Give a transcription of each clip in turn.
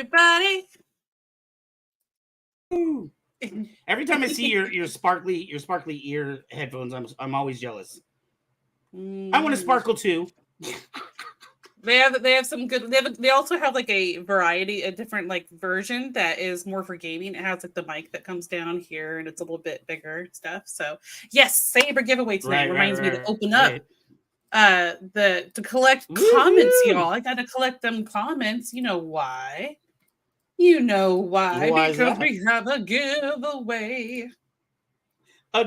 everybody. Ooh. Every time I see your sparkly ear headphones, I'm always jealous. I want to sparkle too. They have some good. They also have like a different like version that is more for gaming. It has like the mic that comes down here, and it's a little bit bigger stuff. So yes, Saber giveaway tonight reminds me to open up to collect comments, y'all. I got to collect them comments. You know why? Because we have a giveaway.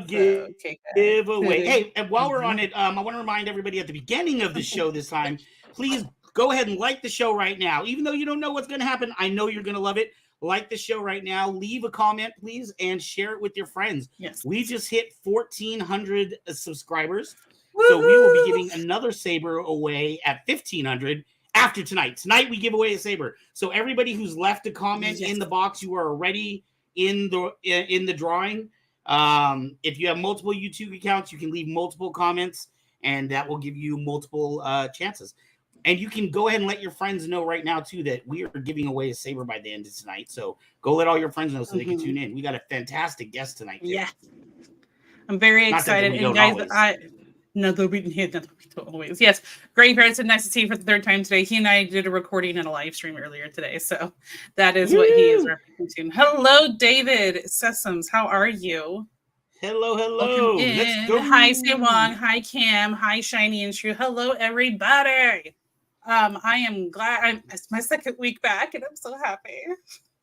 Giveaway. Hey, and while we're on it, I want to remind everybody at the beginning of the show this time, please go ahead and like the show right now. Even though you don't know what's going to happen, I know you're going to love it. Like the show right now. Leave a comment, please, and share it with your friends. Yes. We just hit 1,400 subscribers. Woo-hoo! So we will be giving another Saber away at 1,500 after tonight. Tonight, we give away a Saber. So everybody who's left a comment in the box, you are already in the drawing. If you have multiple YouTube accounts, you can leave multiple comments, and that will give you multiple chances. And you can go ahead and let your friends know right now, too, that we are giving away a Saber by the end of tonight. So go let all your friends know so they can tune in. We got a fantastic guest tonight, too. Yeah. I'm very excited. And guys, always. Yes. Great parents, nice to see you for the third time today. He and I did a recording and a live stream earlier today. So that is what he is referencing. Hello, David Sesums. How are you? Hello. Let's go. Hi, Sewong. Hi, Cam. Hi, Shiny and Shrew. Hello, everybody. I am glad it's my second week back, and I'm so happy.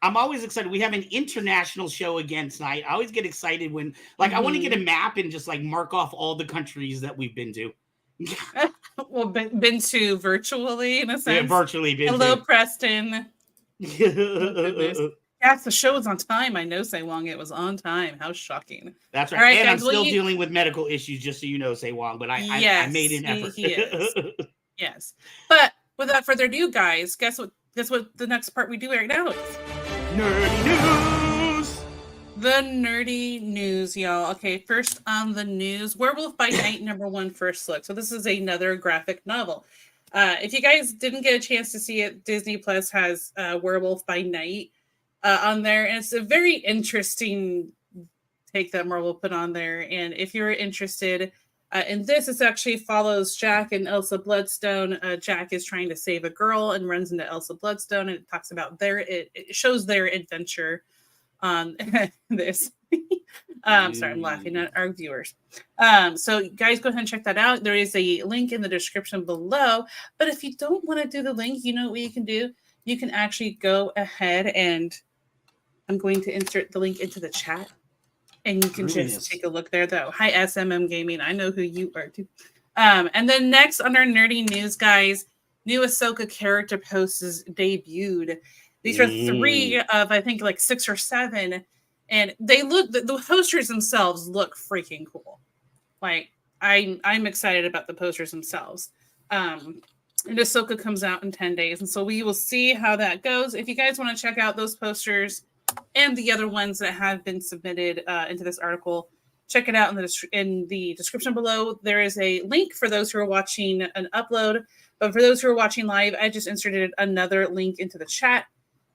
I'm always excited. We have an international show again tonight. I always get excited when, I want to get a map and just mark off all the countries that we've been to. Well, been to virtually in a sense. Yeah, virtually been. Hello, Preston. Yes, the show was on time. I know, Sewong. It was on time. How shocking. That's right. All right, and guys, I'm still dealing with medical issues, just so you know, Sewong, but I made an effort. He is. Yes. But without further ado, guys, guess what the next part we do right now is? Nerdy news! The nerdy news, y'all. Okay, first on the news, Werewolf by Night #1 first look. So this is another graphic novel. If you guys didn't get a chance to see it, Disney Plus has Werewolf by Night on there, and it's a very interesting take that Marvel put on there. And if you're interested in this, it actually follows Jack and Elsa Bloodstone. Jack is trying to save a girl and runs into Elsa Bloodstone, and it talks about it shows their adventure on this. Sorry, I'm laughing at our viewers. So guys, go ahead and check that out. There is a link in the description below. But if you don't want to do the link, you know what you can do? You can actually go ahead and I'm going to insert the link into the chat. And you can just take a look there, though. Hi, SMM Gaming. I know who you are, too. And then next on our nerdy news, guys, new Ahsoka character posts debuted. These are 3 of, I think, 6 or 7. And they look, the posters themselves look freaking cool. I'm excited about the posters themselves. And Ahsoka comes out in 10 days. And so we will see how that goes. If you guys want to check out those posters and the other ones that have been submitted into this article, check it out in the description below. There is a link for those who are watching an upload. But for those who are watching live, I just inserted another link into the chat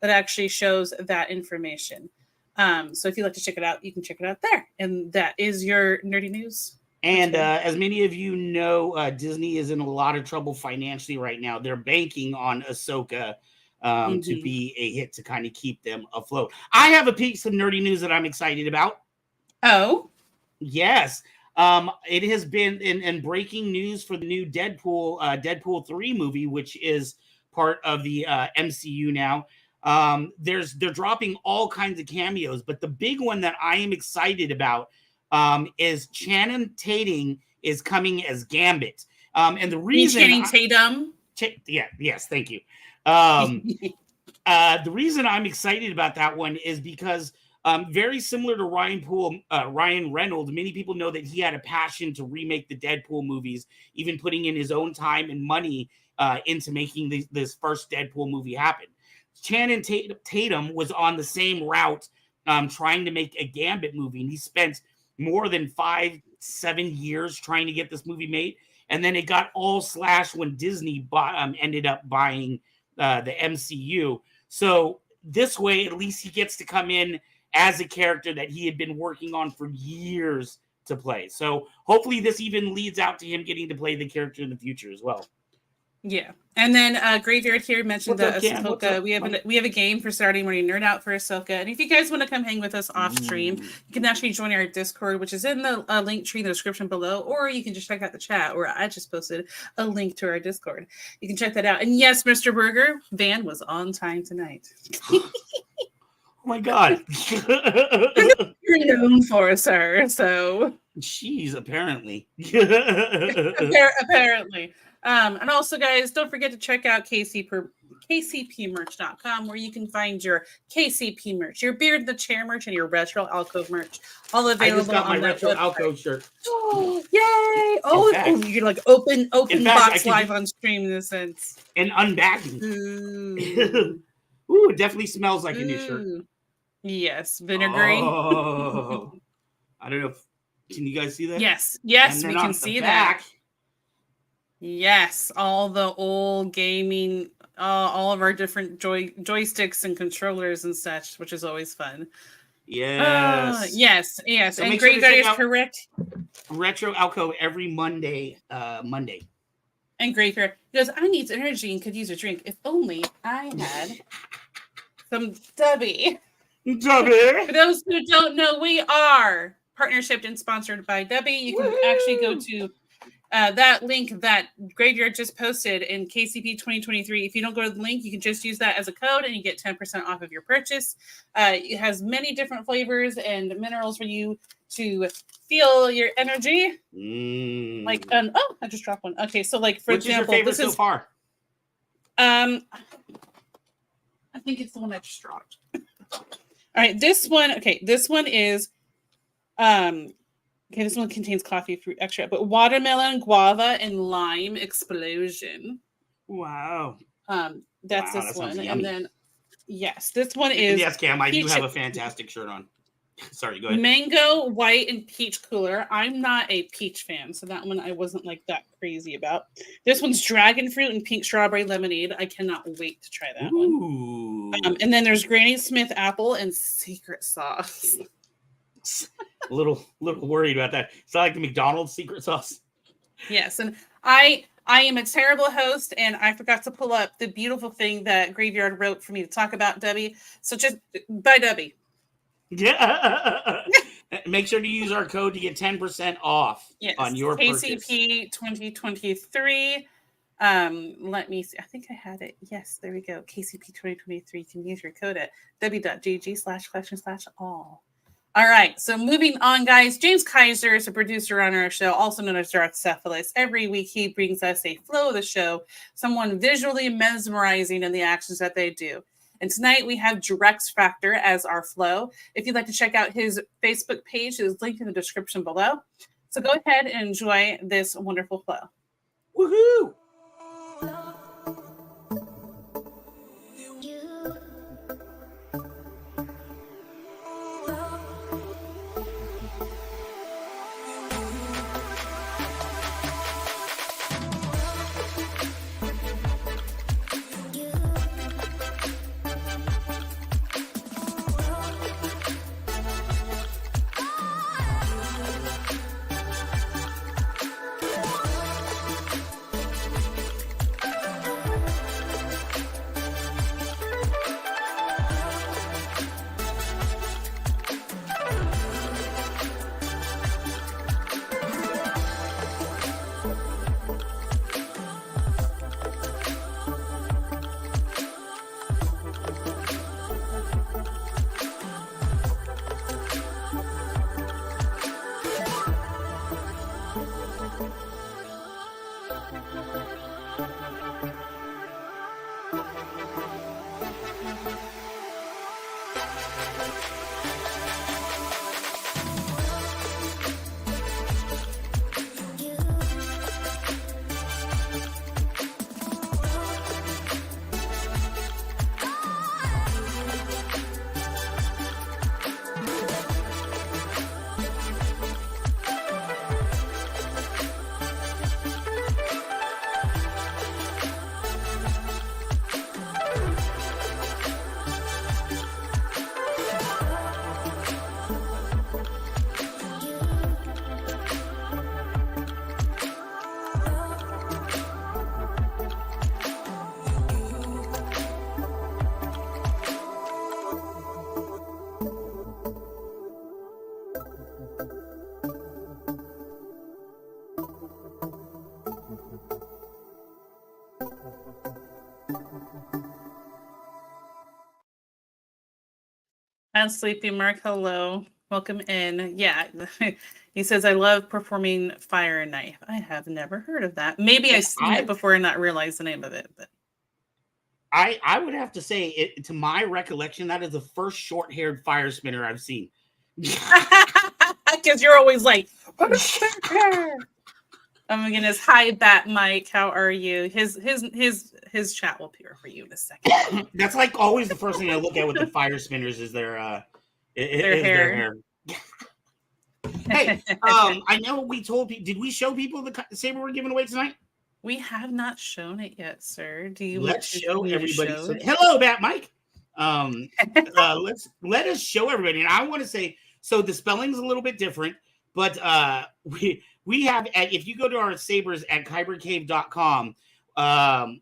that actually shows that information. So if you'd like to check it out, you can check it out there. And that is your nerdy news. And as many of you know, Disney is in a lot of trouble financially right now. They're banking on Ahsoka to be a hit to kind of keep them afloat. I have a piece of nerdy news that I'm excited about. Oh? Yes. It has been in breaking news for the new Deadpool 3 movie, which is part of the MCU now. They're dropping all kinds of cameos, but the big one that I am excited about is Channing Tatum is coming as Gambit. And the reason Channing Tatum? Yes, thank you. The reason I'm excited about that one is because very similar to Ryan Reynolds, many people know that he had a passion to remake the Deadpool movies, even putting in his own time and money into making this first Deadpool movie happen. Channing Tatum was on the same route trying to make a Gambit movie, and he spent more than 5-7 years trying to get this movie made. And then it got all slashed when Disney ended up buying the MCU. So this way, at least he gets to come in as a character that he had been working on for years to play. So hopefully this even leads out to him getting to play the character in the future as well. Yeah. And then Graveyard here mentioned What's up, Ahsoka. We have a game for Saturday morning nerd out for Ahsoka. And if you guys want to come hang with us off stream, you can actually join our Discord, which is in the link tree in the description below, or you can just check out the chat, where I just posted a link to our Discord. You can check that out. And yes, Mr. Burger, Van was on time tonight. Oh my God. You're known for, sir. So Jeez, apparently. apparently. And also, guys, don't forget to check out kcpmerch.com, where you can find your KCP merch, your Beard in the Chair merch, and your Retro Alcove merch, all available. I just got my Retro Alcove shirt. Oh, yay! Oh, you can like open box live on stream in a sense. And unbagging. Ooh, it definitely smells like a new shirt. Yes, vinegary. Oh. I don't know. Can you guys see that? Yes, we can see that. Yes, all the old gaming, all of our different joysticks and controllers and such, which is always fun. Yes. Yes. So and Graveyard is correct. Retro Alcove every Monday. And Graveyard goes, I need energy and could use a drink. If only I had some Dubby. For those who don't know, we are partnershiped and sponsored by Dubby. You can actually go to that link that Graveyard just posted in KCP 2023. If you don't go to the link, you can just use that as a code and you get 10% off of your purchase. It has many different flavors and minerals for you to feel your energy. Like, I just dropped one. Okay, so like for example, is your favorite so far? I think it's the one I just dropped. All right, this one. Okay, this one is okay, this one contains coffee fruit extract, but watermelon, guava, and lime explosion. Wow. That's this one. And then, yes, this one is. Yes, Cam, I do have a fantastic shirt on. Sorry, go ahead. Mango, white, and peach cooler. I'm not a peach fan, so that one I wasn't like that crazy about. This one's dragon fruit and pink strawberry lemonade. I cannot wait to try that one. And then there's Granny Smith apple and secret sauce. A little worried about that. It's not like the McDonald's secret sauce. Yes, and I am a terrible host, and I forgot to pull up the beautiful thing that Graveyard wrote for me to talk about Dubby. So just buy Dubby. Yeah. Make sure to use our code to get 10% off on your purchase. KCP 2023. Let me see. I think I had it. Yes, there we go. KCP 2023. You can use your code at w.gg/collection/all. All right, so moving on, guys. James Kaiser is a producer on our show, also known as Darkcephalus. Every week, he brings us a flow of the show, someone visually mesmerizing in the actions that they do. And tonight, we have DrexFactor as our flow. If you'd like to check out his Facebook page, it is linked in the description below. So go ahead and enjoy this wonderful flow. Woohoo! Hi, Sleepy Mark. Hello. Welcome in. Yeah. He says, I love performing fire knife. I have never heard of that. Maybe I've seen it before and not realized the name of it. But I would have to say, it, to my recollection, that is the first short-haired fire spinner I've seen. Because you're always like, oh my goodness. Hi, Bat Mike. How are you? His chat will appear for you in a second. That's like always the first thing I look at with the fire spinners is their hair. Hey, I know we told people. Did we show people the saber we're giving away tonight? We have not shown it yet, sir. Do you? Let's show everybody. Hello, Bat Mike. Let us show everybody. And I want to say, so the spelling's a little bit different, but we have, if you go to our sabers at kybercave.com,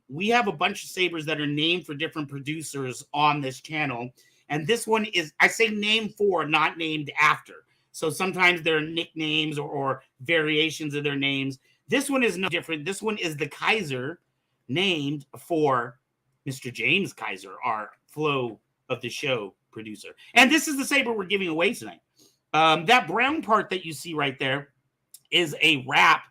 we have a bunch of sabers that are named for different producers on this channel. And this one is, I say named for, not named after. So sometimes they're nicknames or variations of their names. This one is no different. This one is the Kaiser, named for Mr. James Kaiser, our flow of the show producer. And this is the saber we're giving away tonight. That brown part that you see right there is a wrap.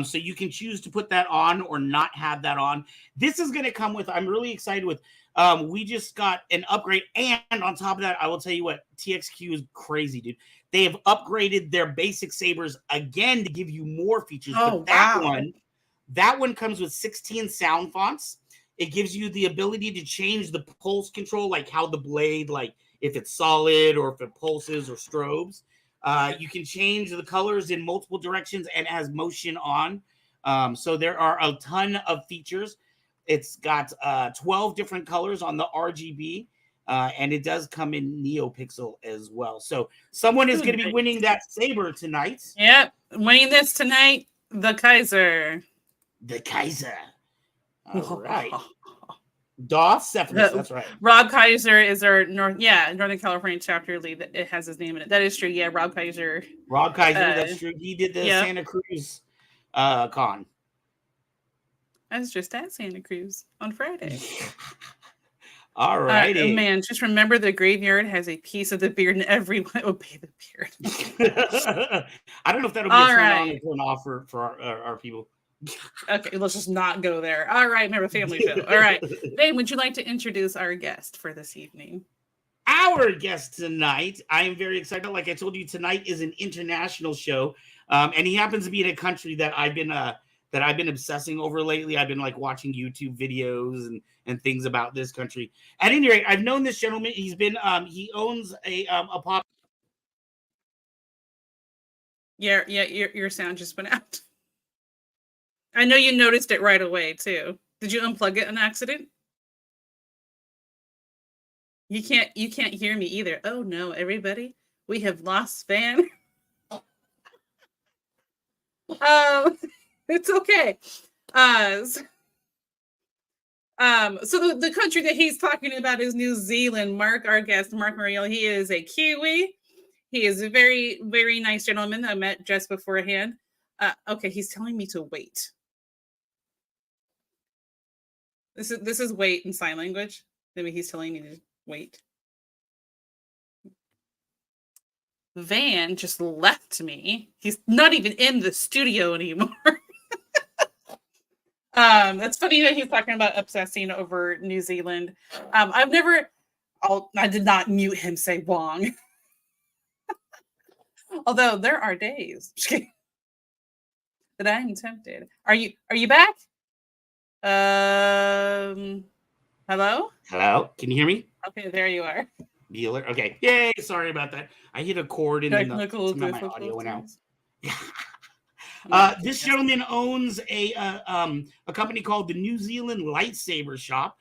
So you can choose to put that on or not have that on. This is going to come with, I'm really excited with, we just got an upgrade. And on top of that, I will tell you what, TXQ is crazy, dude. They have upgraded their basic sabers again to give you more features. Oh, but that one comes with 16 sound fonts. It gives you the ability to change the pulse control, like how the blade, like if it's solid or if it pulses or strobes. You can change the colors in multiple directions and it has motion on. So there are a ton of features. It's got 12 different colors on the RGB. And it does come in NeoPixel as well. So someone is going to be winning that saber tonight. Yep. Winning this tonight, the Kaiser. The Kaiser. All right. Doth Sephimus, that's right. Rob Kaiser is our Northern California chapter lead. It has his name in it. That is true. Yeah, Rob Kaiser. Rob Kaiser, that's true. He did the Santa Cruz con. I was just at Santa Cruz on Friday. All righty. Man, just remember the graveyard has a piece of the beard and everyone obey the beard. I don't know if that'll be a turn on or turn off for our people. Okay, let's just not go there. All right, remember family show. All right. Dave, would you like to introduce our guest for this evening? Our guest tonight, I am very excited. Like I told you, tonight is an international show. And he happens to be in a country that I've been obsessing over lately. I've been like watching YouTube videos and things about this country. At any rate, I've known this gentleman. He's been he owns a pop. Yeah, your sound just went out. I know you noticed it right away too. Did you unplug it on accident? You can't hear me either. Oh no, everybody, we have lost Van. It's okay. So the country that he's talking about is New Zealand. Mark, our guest, Mark Morreel, he is a Kiwi. He is a very, very nice gentleman that I met just beforehand. Okay, he's telling me to wait. This is wait in sign language. Maybe he's telling me to wait. Van just left me. He's not even in the studio anymore. That's funny that he's talking about obsessing over New Zealand. I did not mute him, say Wong. Although there are days that I am tempted. Are you back? Hello? Hello? Can you hear me? Okay, there you are. Dealer. Okay. Yay, sorry about that. I hit a chord and then my audio went out. This gentleman owns a company called the New Zealand Lightsaber Shop.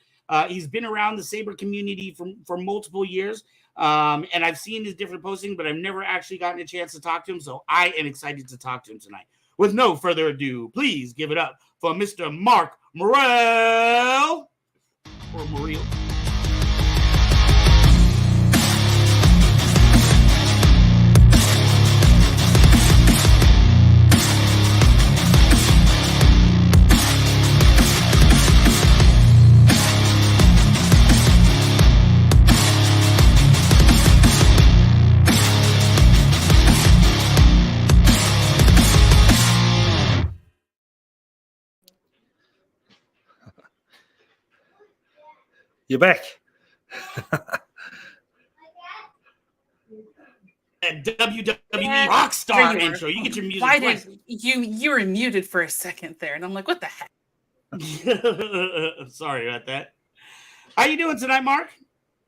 He's been around the saber community for multiple years. And I've seen his different postings, but I've never actually gotten a chance to talk to him. So I am excited to talk to him tonight. With no further ado, please give it up for Mr. Mark Morreel. Or Morreel. You're back. That WWE Yeah, Rockstar there you were. intro. You get your music Why twice. did you were muted for a second there, and I'm like, what the heck? Sorry about that. How you doing tonight, Mark?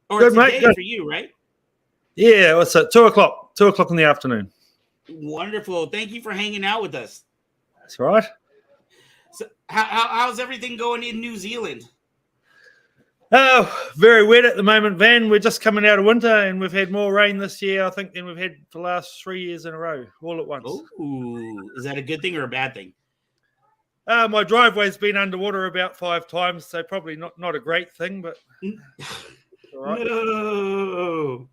Or Good, today mate, good. for you, right? Yeah, it's at 2 o'clock. 2 o'clock in the afternoon. Wonderful. Thank you for hanging out with us. That's right. So, how's everything going in New Zealand? Oh, very wet at the moment, Van. We're just coming out of winter, and we've had more rain this year, I think, than we've had for the last 3 years in a row, all at once. Oh, is that a good thing or a bad thing? My driveway's been underwater about 5 times, so probably not a great thing, but all right. No.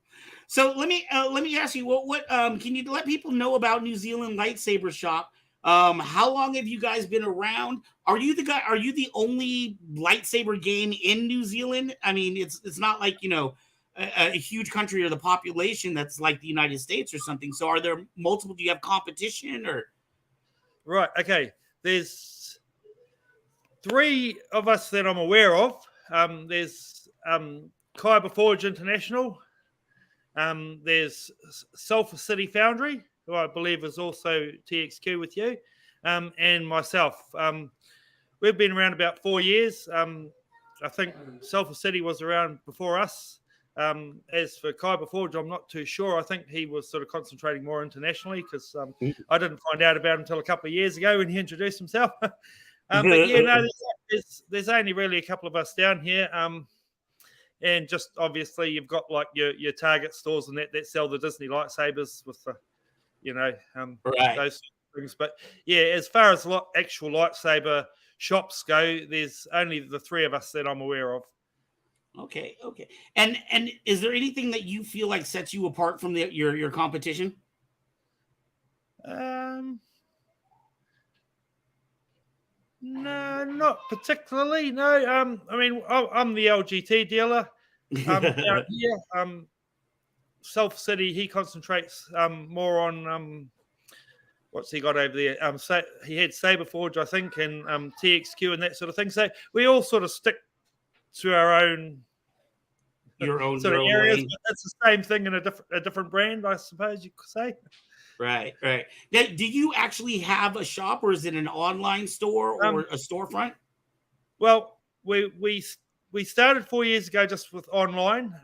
So let me ask you, what can you let people know about New Zealand Lightsaber Shop? How long have you guys been around? Are you the guy? Are you the only lightsaber game in New Zealand? I mean, it's not like, you know, a huge country or the population that's like the United States or something. So are there multiple? Do you have competition or? Right. Okay. There's 3 of us that I'm aware of. There's Kyber Forge International. There's Sulphur City Foundry, who I believe is also TXQ with you, and myself. We've been around about 4 years. I think Sulphur City was around before us. As for Kyber Forge, I'm not too sure. I think he was sort of concentrating more internationally because I didn't find out about him until a couple of years ago when he introduced himself. But yeah, no, there's only really a couple of us down here. And just obviously you've got like your Target stores and that sell the Disney lightsabers with the, you know, Right. those things. But yeah, as far as actual lightsaber shops go, there's only the 3 of us that I'm aware of. Okay. And is there anything that you feel like sets you apart from your competition? No, not particularly. No. I mean, I'm the LGT dealer. Down here, Sulphur City, he concentrates more on what's he got over there? So he had Saber Forge, I think, and TXQ and that sort of thing. So we all sort of stick to our own your own areas. lane. But it's the same thing in a different brand, I suppose you could say. Right. Now, do you actually have a shop, or is it an online store or a storefront? Well, we started 4 years ago just with online.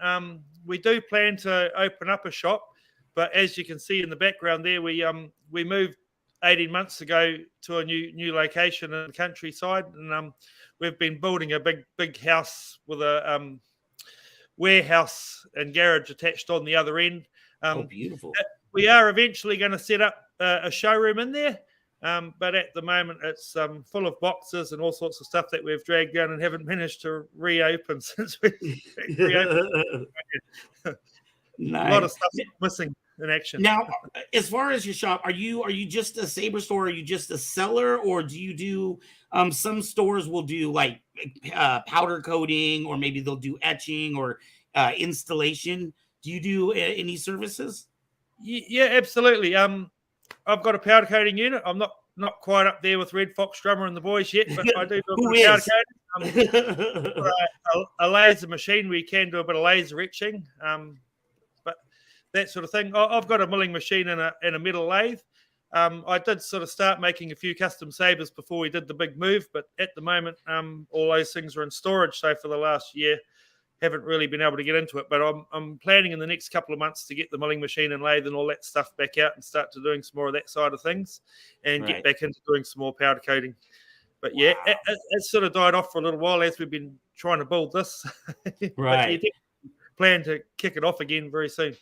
We do plan to open up a shop, but as you can see in the background there, we moved 18 months ago to a new location in the countryside, and we've been building a big house with a warehouse and garage attached on the other end. Oh, beautiful. We are eventually going to set up a showroom in there, but at the moment it's full of boxes and all sorts of stuff that we've dragged down and haven't managed to reopen since we reopened. Nice. A lot of stuff missing in action. Now, as far as your shop, are you just a Saber store? Are you just a seller, or do you do some stores will do like powder coating, or maybe they'll do etching or installation? Do you do any services? Yeah, absolutely. I've got a powder coating unit. I'm not quite up there with Red Fox Drummer and the boys yet, but I do powder coating. A laser machine, we can do a bit of laser etching, but that sort of thing. I've got a milling machine and a metal lathe. I did sort of start making a few custom sabers before we did the big move, but at the moment, all those things are in storage. So for the last year, haven't really been able to get into it, but I'm planning in the next couple of months to get the milling machine and lathe and all that stuff back out and start to doing some more of that side of things and get back into doing some more powder coating. But yeah, it sort of died off for a little while as we've been trying to build this. Right. But plan to kick it off again very soon.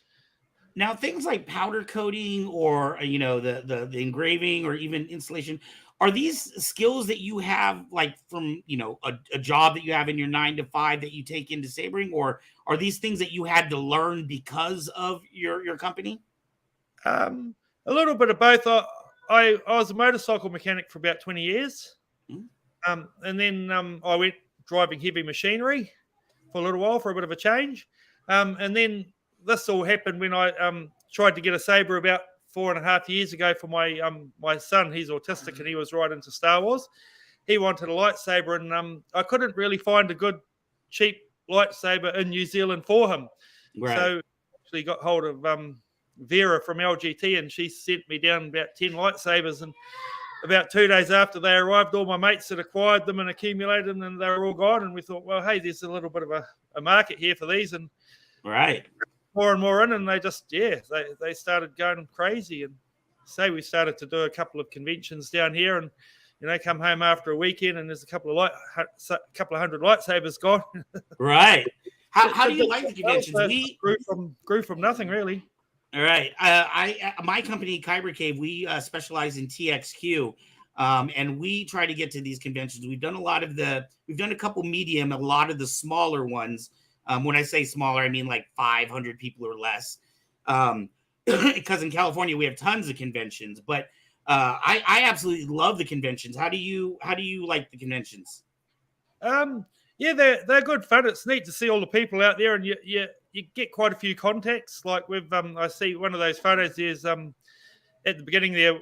Now, things like powder coating or, you know, the engraving or even installation, are these skills that you have like from, you know, a job that you have in your 9 to 5 that you take into sabering, or are these things that you had to learn because of your company? A little bit of both. I was a motorcycle mechanic for about 20 years. And then I went driving heavy machinery for a little while for a bit of a change. And then this all happened when I tried to get a saber about 4.5 years ago for my son. He's autistic and he was right into Star Wars. He wanted a lightsaber, and I couldn't really find a good cheap lightsaber in New Zealand for him. Right. So actually got hold of Vera from LGT, and she sent me down about 10 lightsabers. And about 2 days after they arrived, all my mates had acquired them and accumulated them, and they were all gone. And we thought, well, hey, there's a little bit of a market here for these, and right, more and more in. And they just, they started going crazy. And say we started to do a couple of conventions down here, and come home after a weekend, and there's a couple of hundred lightsabers gone. Right. How do you like the conventions? We grew from nothing, really. All right. My company, Kyber Cave, we specialize in TXQ, and we try to get to these conventions. We've done a couple medium, a lot of the smaller ones. When I say smaller, I mean like 500 people or less. Because in California we have tons of conventions, but I absolutely love the conventions. How do you like the conventions? They're good fun. It's neat to see all the people out there, and you get quite a few contacts. Like with I see one of those photos. There's at the beginning there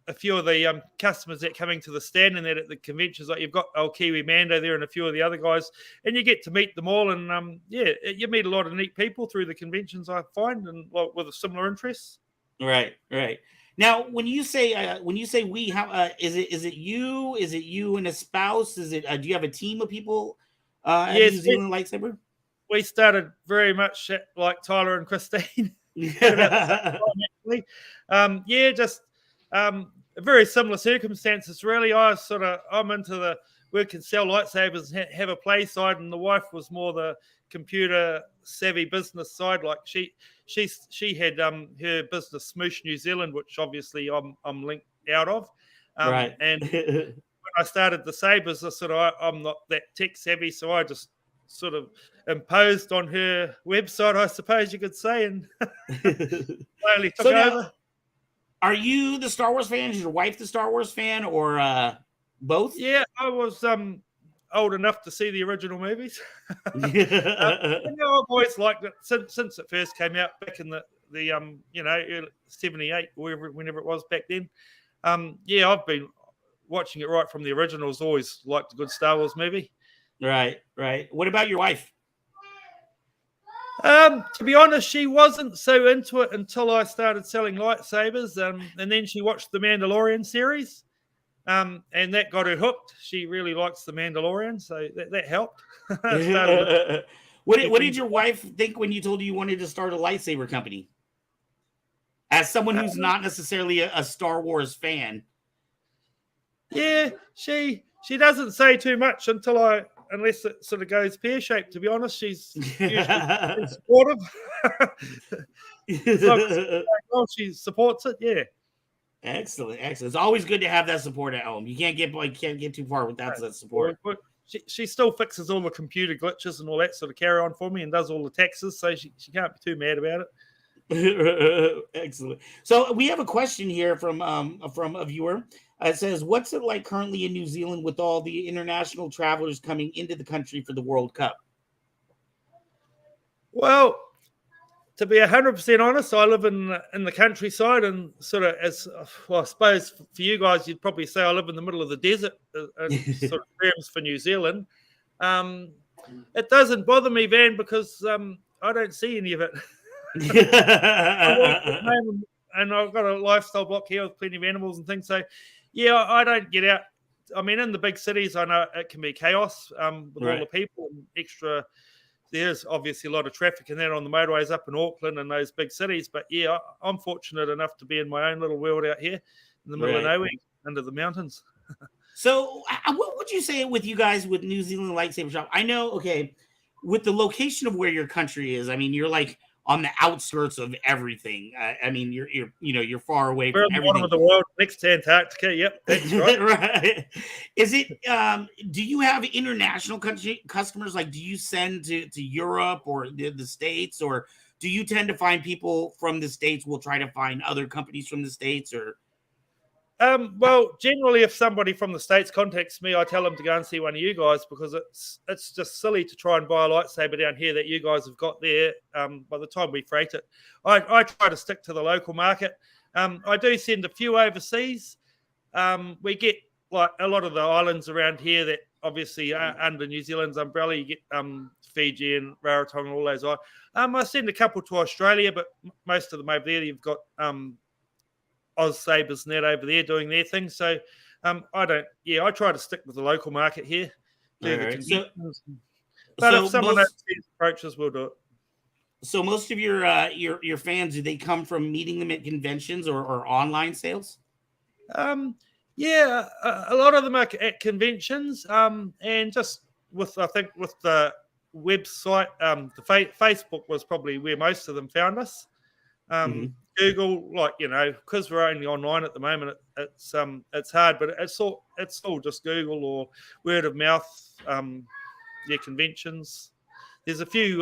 a few of the customers that are coming to the stand, and that at the conventions, like you've got old Kiwi Mando there and a few of the other guys, and you get to meet them all. And you meet a lot of neat people through the conventions, I find, and with similar interests. Right. Now, when you say we, how is it you? Is it you and a spouse? Is it do you have a team of people at New Zealand Lightsaber? We started very much like Tyler and Christine. Very similar circumstances, really. I'm into the work and sell lightsabers, have a play side, and the wife was more the computer savvy business side. Like she had her business Smoosh New Zealand, which obviously I'm linked out of. Right. And when I started the sabers, I'm not that tech savvy, so I just sort of imposed on her website, I suppose you could say, and slowly took over. Are you the Star Wars fan? Is your wife the Star Wars fan, or both? Yeah, I was old enough to see the original movies. I've always liked it since it first came out back in the 78 or whenever it was back then. I've been watching it right from the originals. Always liked a good Star Wars movie. Right. What about your wife? To be honest, she wasn't so into it until I started selling lightsabers, and then she watched the Mandalorian series, and that got her hooked. She really likes the Mandalorian, so that helped. What did your wife think when you told her you wanted to start a lightsaber company? As someone who's not necessarily a Star Wars fan. Yeah, she doesn't say too much unless it sort of goes pear-shaped, to be honest. She's usually supportive. She supports it, yeah. Excellent. It's always good to have that support at home. You can't get too far without that support. She still fixes all the computer glitches and all that sort of carry on for me, and does all the taxes, so she can't be too mad about it. Excellent. So we have a question here from a viewer. It says, what's it like currently in New Zealand with all the international travelers coming into the country for the World Cup? Well, to be 100% honest, I live in the countryside, and sort of I suppose for you guys, you'd probably say I live in the middle of the desert, sort of terms for New Zealand. It doesn't bother me, Van, because I don't see any of it. And I've got a lifestyle block here with plenty of animals and things, so yeah, I don't get out. I mean, in the big cities, I know it can be chaos with all the people and extra. There's obviously a lot of traffic and that on the motorways up in Auckland and those big cities. But yeah, I'm fortunate enough to be in my own little world out here in the middle of nowhere, under the mountains. So what would you say with you guys with New Zealand Lightsaber Shop? I know, okay, with the location of where your country is, I mean, you're like on the outskirts of everything. I mean, you're far away from everything. We're on the bottom of the world, next to Antarctica. Yep, that's right. Right. Is it? Do you have international customers? Like, do you send to Europe or the States, or do you tend to find people from the States will try to find other companies from the States, or? Well, generally, if somebody from the States contacts me, I tell them to go and see one of you guys, because it's just silly to try and buy a lightsaber down here that you guys have got there. By the time we freight it, I try to stick to the local market. I do send a few overseas. We get like a lot of the islands around here that obviously under New Zealand's umbrella. You get Fiji and Rarotonga and all those. I send a couple to Australia, but most of them over there, you've got Oz Sabers Net over there doing their thing. So I try to stick with the local market here. Do the conventions. But if someone overseas approaches, we'll do it. So most of your fans, do they come from meeting them at conventions or online sales? A lot of them are at conventions, and just with the website, the Facebook was probably where most of them found us. Google, because we're only online at the moment, it's hard, but it's all just Google or word of mouth. Conventions. There's a few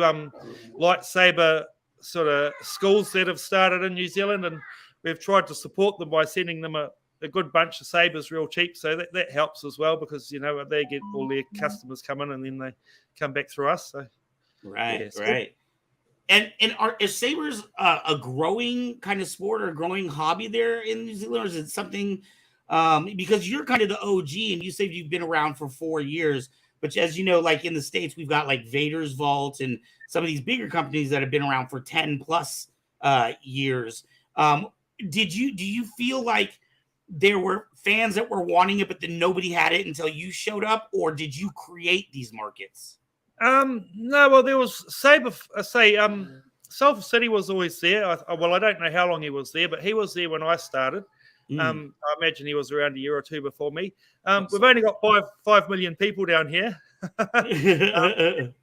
lightsaber sort of schools that have started in New Zealand, and we've tried to support them by sending them a good bunch of sabers real cheap. So that helps as well, because they get all their customers come in and then they come back through us. So right. And is sabers a growing kind of sport or a growing hobby there in New Zealand, or is it something because you're kind of the OG and you said you've been around for 4 years? But as you know, like in the States, we've got like Vader's Vault and some of these bigger companies that have been around for 10 plus years. Do you feel like there were fans that were wanting it, but then nobody had it until you showed up, or did you create these markets? No, well, there was Sulphur City was always there. I don't know how long he was there, but he was there when I started. I imagine he was around a year or two before me. We've only got 5 million people down here. The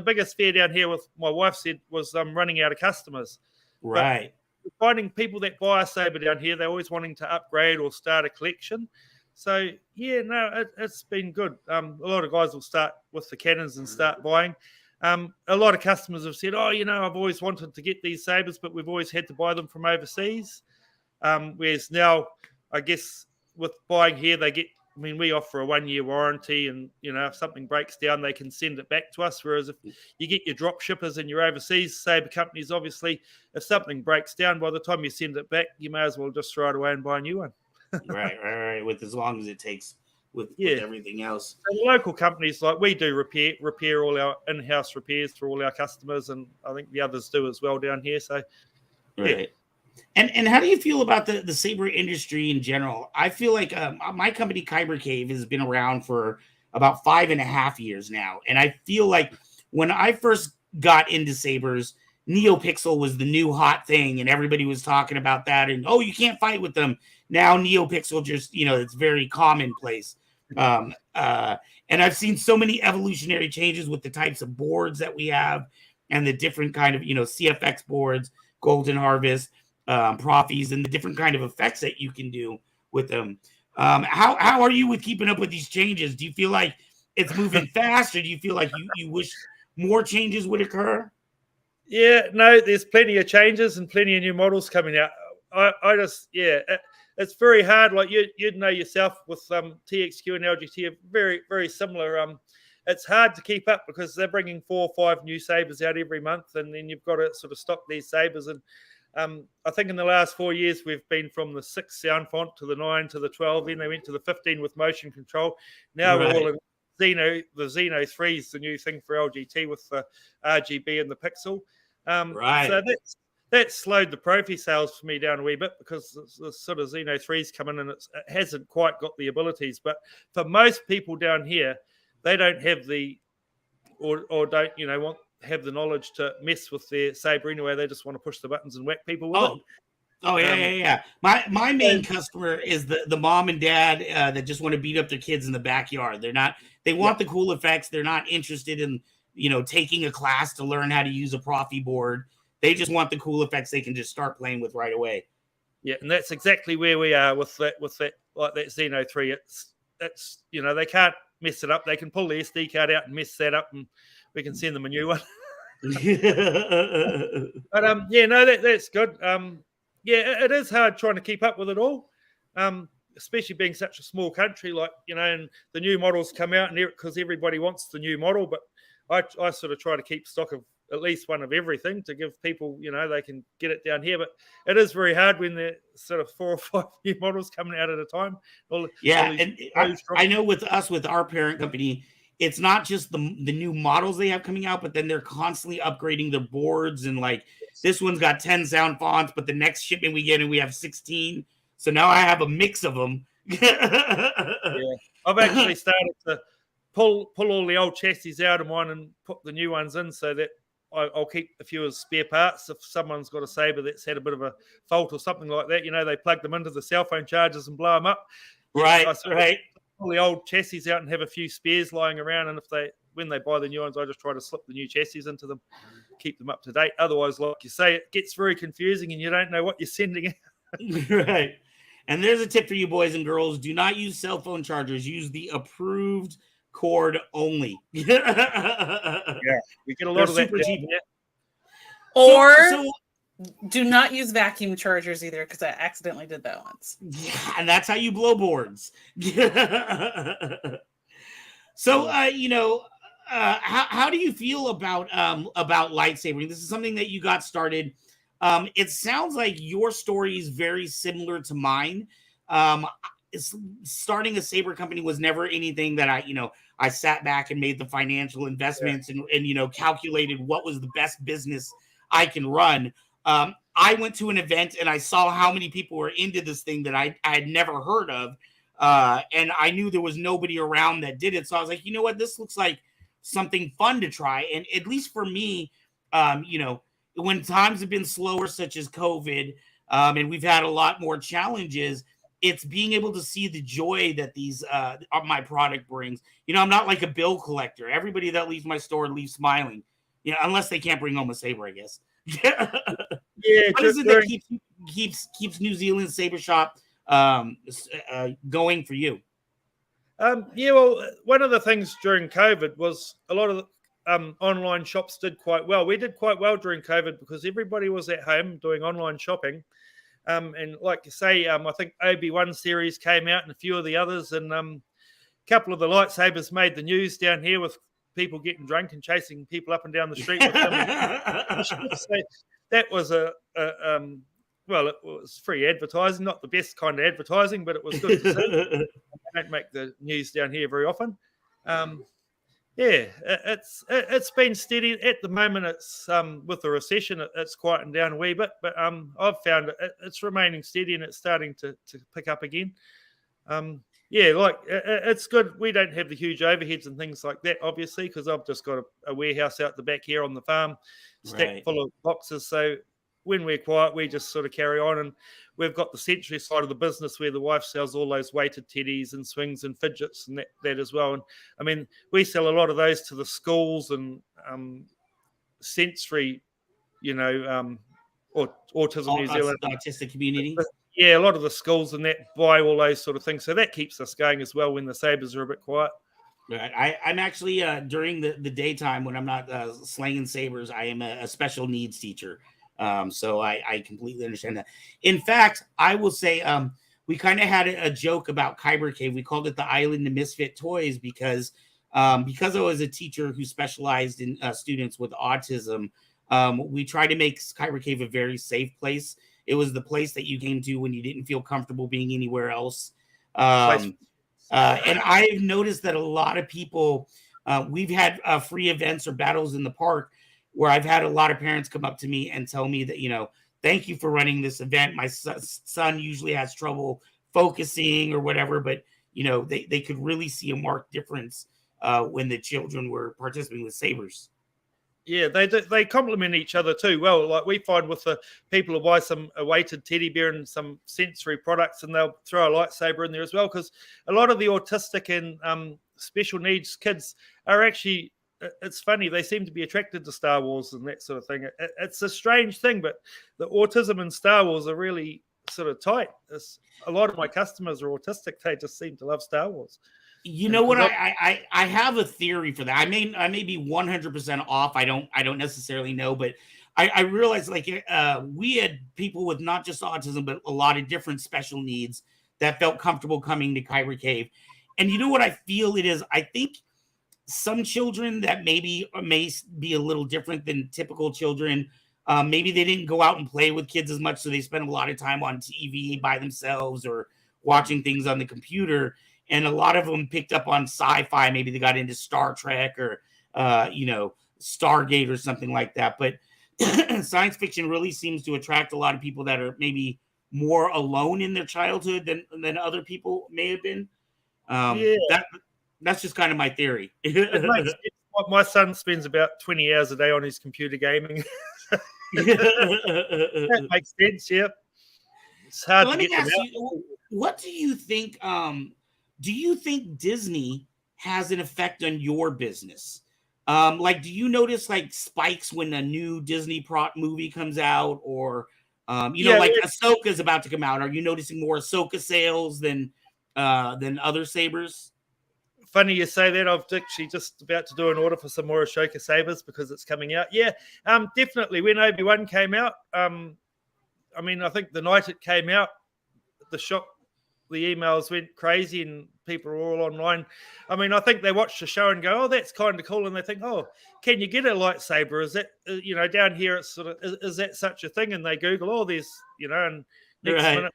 biggest fear down here, with my wife said, was running out of customers. Right. But finding people that buy a saber down here, they're always wanting to upgrade or start a collection. So it's been good. A lot of guys will start with the cannons and start buying. A lot of customers have said, I've always wanted to get these sabers, but we've always had to buy them from overseas. Whereas now, I guess with buying here, we offer a 1-year warranty, and if something breaks down, they can send it back to us. Whereas if you get your drop shippers and your overseas saber companies, obviously, if something breaks down, by the time you send it back, you may as well just throw it away and buy a new one. right. With as long as it takes with everything else. And local companies, like we do repair all our in-house repairs for all our customers, and I think the others do as well down here. So, right. And how do you feel about the saber industry in general? I feel like my company, Kyber Cave, has been around for about 5.5 years now. And I feel like when I first got into sabers, NeoPixel was the new hot thing, and everybody was talking about that. And, you can't fight with them. Now NeoPixel just, it's very commonplace. And I've seen so many evolutionary changes with the types of boards that we have and the different kind of, CFX boards, Golden Harvest, Profis, and the different kind of effects that you can do with them. How are you with keeping up with these changes? Do you feel like it's moving fast, or do you feel like you wish more changes would occur? Yeah, no, there's plenty of changes and plenty of new models coming out. It's very hard. Like you'd know yourself with TXQ and LGT are very, very similar. It's hard to keep up because they're bringing 4 or 5 new sabers out every month, and then you've got to sort of stock these sabers. And I think in the last 4 years, we've been from the 6 sound font to the 9 to the 12. Then they went to the 15 with motion control. Now we're all in the Xeno 3 is the new thing for LGT with the RGB and the pixel. So that slowed the Profi sales for me down a wee bit, because the sort of Xeno 3's coming and it hasn't quite got the abilities. But for most people down here, they don't have the or don't have the knowledge to mess with their saber anyway. They just want to push the buttons and whack people with it. Yeah. My main customer is the mom and dad that just want to beat up their kids in the backyard. They want the cool effects. They're not interested in taking a class to learn how to use a Profi board. They just want the cool effects they can just start playing with right away. Yeah, and that's exactly where we are with that like that Xeno 3. It's they can't mess it up. They can pull the SD card out and mess that up, and we can send them a new one. But that's good. It is hard trying to keep up with it all, especially being such a small country. Like and the new models come out, and because everybody wants the new model, but I sort of try to keep stock of at least one of everything to give people, they can get it down here. But it is very hard when there's sort of 4 or 5 new models coming out at a time. And I know with our parent company, it's not just the new models they have coming out, but then they're constantly upgrading their boards. And like this one's got 10 sound fonts, but the next shipment we get and we have 16. So now I have a mix of them. I've actually started to pull all the old chassis out of mine and put the new ones in so that I'll keep a few as spare parts. If someone's got a Saber that's had a bit of a fault or something like that, they plug them into the cell phone chargers and blow them up. Right. Pull the old chassis out and have a few spares lying around. And when they buy the new ones, I just try to slip the new chassis into them, keep them up to date. Otherwise, like you say, it gets very confusing and you don't know what you're sending out. Right. And there's a tip for you boys and girls. Do not use cell phone chargers. Use the approved cord only. We get a lot of that super cheap. Or do not use vacuum chargers either, because I accidentally did that once. Yeah, and that's how you blow boards. So, how do you feel about lightsabering? This is something that you got started. It sounds like your story is very similar to mine. Starting a saber company was never anything that I sat back and made the financial investments and calculated what was the best business I can run. I went to an event and I saw how many people were into this thing that I had never heard of. And I knew there was nobody around that did it. So I was like, you know what, this looks like something fun to try. And at least for me, when times have been slower, such as COVID, and we've had a lot more challenges, it's being able to see the joy that these my product brings. I'm not like a bill collector. Everybody that leaves my store leaves smiling, unless they can't bring home a saber, I guess. What is it that keeps New Zealand Saber Shop going for you? Well, one of the things during COVID was a lot of online shops did quite well. We did quite well during COVID because everybody was at home doing online shopping. And like you say, I think Obi-Wan series came out and a few of the others, and a couple of the lightsabers made the news down here with people getting drunk and chasing people up and down the street with them. So that was well, it was free advertising, not the best kind of advertising, but it was good to see. I don't make the news down here very often. It's been steady at the moment. It's with the recession, it's quieting down a wee bit, but I've found it's remaining steady and it's starting to pick up again. It's good. We don't have the huge overheads and things like that, obviously, because I've just got a warehouse out the back here on the farm, stacked full of boxes. So when we're quiet, we just sort of carry on. And we've got the sensory side of the business where the wife sells all those weighted teddies and swings and fidgets and that as well. And I mean, we sell a lot of those to the schools and sensory, Autism New Zealand. Autistic community. Yeah, a lot of the schools and that buy all those sort of things. So that keeps us going as well when the sabers are a bit quiet. Right. I'm actually, during the daytime when I'm not slanging sabers, I am a special needs teacher. So I completely understand that. In fact, I will say we kind of had a joke about Kyber Cave. We called it the Island of Misfit Toys because I was a teacher who specialized in students with autism. We tried to make Kyber Cave a very safe place. It was the place that you came to when you didn't feel comfortable being anywhere else. And I've noticed that a lot of people, we've had free events or battles in the park where I've had a lot of parents come up to me and tell me that, thank you for running this event. My son usually has trouble focusing or whatever, but, they could really see a marked difference when the children were participating with sabers. Yeah, they complement each other too. Well, like we find with the people who buy a weighted teddy bear and some sensory products, and they'll throw a lightsaber in there as well, because a lot of the autistic and special needs kids are actually, it's funny, they seem to be attracted to Star Wars and that sort of thing. It's a strange thing, but the autism and Star Wars are really sort of tight. A lot of my customers are autistic. They just seem to love Star Wars. You know what? I have a theory for that. I may be 100% off. I don't necessarily know, but I realized we had people with not just autism, but a lot of different special needs that felt comfortable coming to Kyber Cave. And you know what I feel it is? I think some children that maybe may be a little different than typical children. Maybe they didn't go out and play with kids as much, so they spend a lot of time on TV by themselves or watching things on the computer. And a lot of them picked up on sci-fi. Maybe they got into Star Trek or, Stargate or something like that. But science fiction really seems to attract a lot of people that are maybe more alone in their childhood than other people may have been. That's just kind of my theory. My son spends about 20 hours a day on his computer gaming. That makes sense, yeah. It's hard to get them out. What do you think? Do you think Disney has an effect on your business? Like, do you notice like spikes when a new Disney movie comes out, or Ahsoka is about to come out? Are you noticing more Ahsoka sales than other sabers? Funny you say that. I've actually just about to do an order for some more Ashoka sabers because it's coming out. Yeah, definitely. When Obi-Wan came out, I think the night it came out, the emails went crazy and people were all online. I think they watched the show and go, "Oh, that's kind of cool," and they think, "Oh, can you get a lightsaber? Is that down here? It's sort of is that such a thing?" And they Google, "Oh, there's and next minute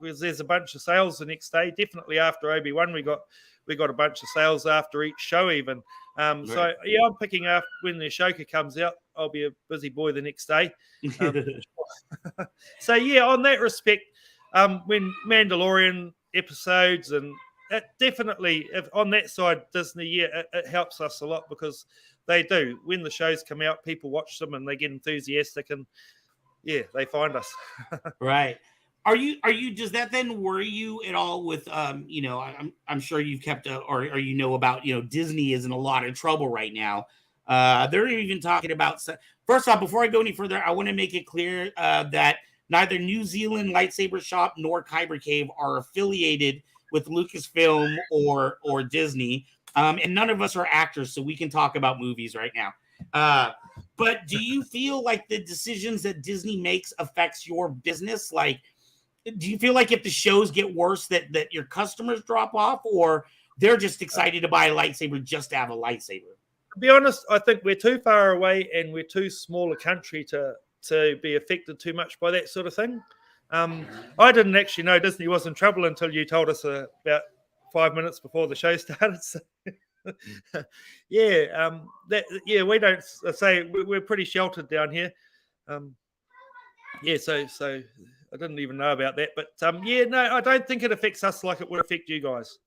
there's a bunch of sales the next day." Definitely after Obi-Wan, we got a bunch of sales after each show even. So yeah, I'm picking up when the Ashoka comes out. I'll be a busy boy the next day. So yeah, on that respect, when Mandalorian episodes and it definitely, if on that side, Disney, yeah, it helps us a lot because they do. When the shows come out, people watch them and they get enthusiastic and yeah, they find us. Right. Are you? Does that then worry you at all? With I'm sure you've kept or about Disney is in a lot of trouble right now. They're even talking about. First off, before I go any further, I want to make it clear that neither New Zealand Lightsaber Shop nor Kyber Cave are affiliated with Lucasfilm or Disney, and none of us are actors, so we can talk about movies right now. But do you feel like the decisions that Disney makes affects your business? Like, do you feel like if the shows get worse that your customers drop off, or they're just excited to buy a lightsaber just to have a lightsaber? To be honest, I think we're too far away and we're too small a country to be affected too much by that sort of thing. I didn't actually know Disney was in trouble until you told us about 5 minutes before the show started. So, we don't say we're pretty sheltered down here. So I didn't even know about that. But no, I don't think it affects us like it would affect you guys.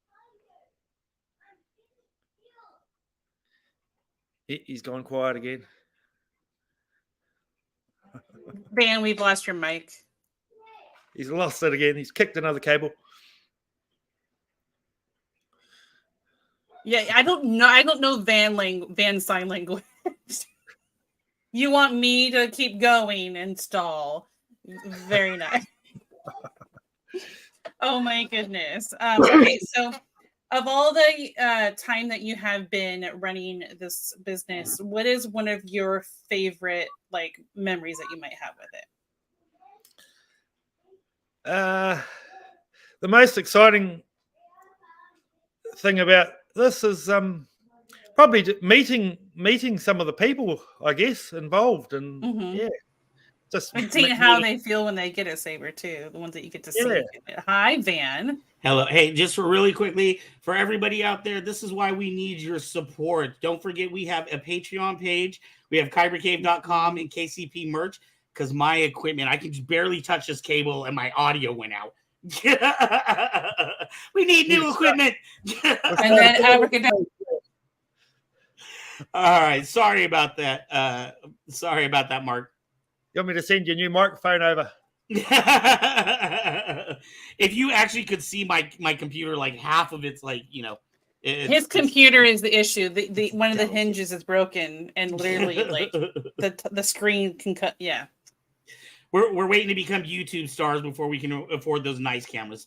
He's gone quiet again. Van, we've lost your mic. He's lost it again. He's kicked another cable. Yeah, I don't know Van sign language. You want me to keep going and stall? Very nice. Oh my goodness. Okay, so of all the time that you have been running this business, what is one of your favorite memories that you might have with it? The most exciting thing about this is probably meeting some of the people, I guess, involved, and just seeing how they feel when they get a saber too. The ones that you get to see. Hi, Van. Hello. Hey, just really quickly for everybody out there, this is why we need your support. Don't forget we have a Patreon page. We have kybercave.com and KCP merch. Because my equipment, I can just barely touch this cable and my audio went out. We need new equipment. And then all right. Sorry about that. Sorry about that, Mark. You want me to send you a new microphone over? If you actually could see my computer, like half of it's his computer is the issue. The one of the hinges is broken and literally the screen can cut. Yeah. We're waiting to become YouTube stars before we can afford those nice cameras.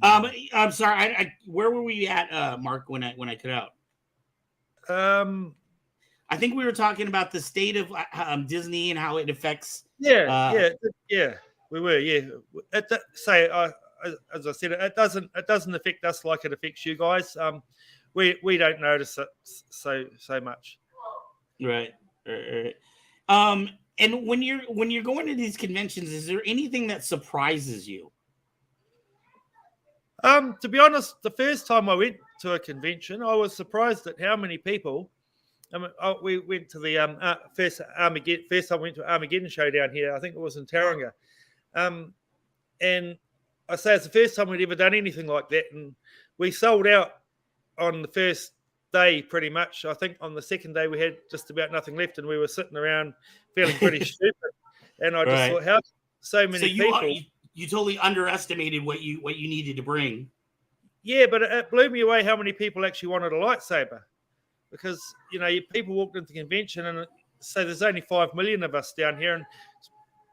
I'm sorry. Where were we at, Mark? When I cut out? I think we were talking about the state of Disney and how it affects. We were. Yeah. as I said, it doesn't affect us like it affects you guys. We don't notice it so much. Right. Right. And when you're going to these conventions, is there anything that surprises you? To be honest, the first time I went to a convention, I was surprised at how many people. We went to the first Armageddon. First time I went to Armageddon show down here. I think it was in Tauranga, and I say it's the first time we'd ever done anything like that. And we sold out on the first day, pretty much. I think on the second day we had just about nothing left, and we were sitting around feeling pretty stupid. And I just thought, how so many people. You totally underestimated what you needed to bring. Yeah, but it blew me away how many people actually wanted a lightsaber, because people walked into the convention and say there's only 5 million of us down here, and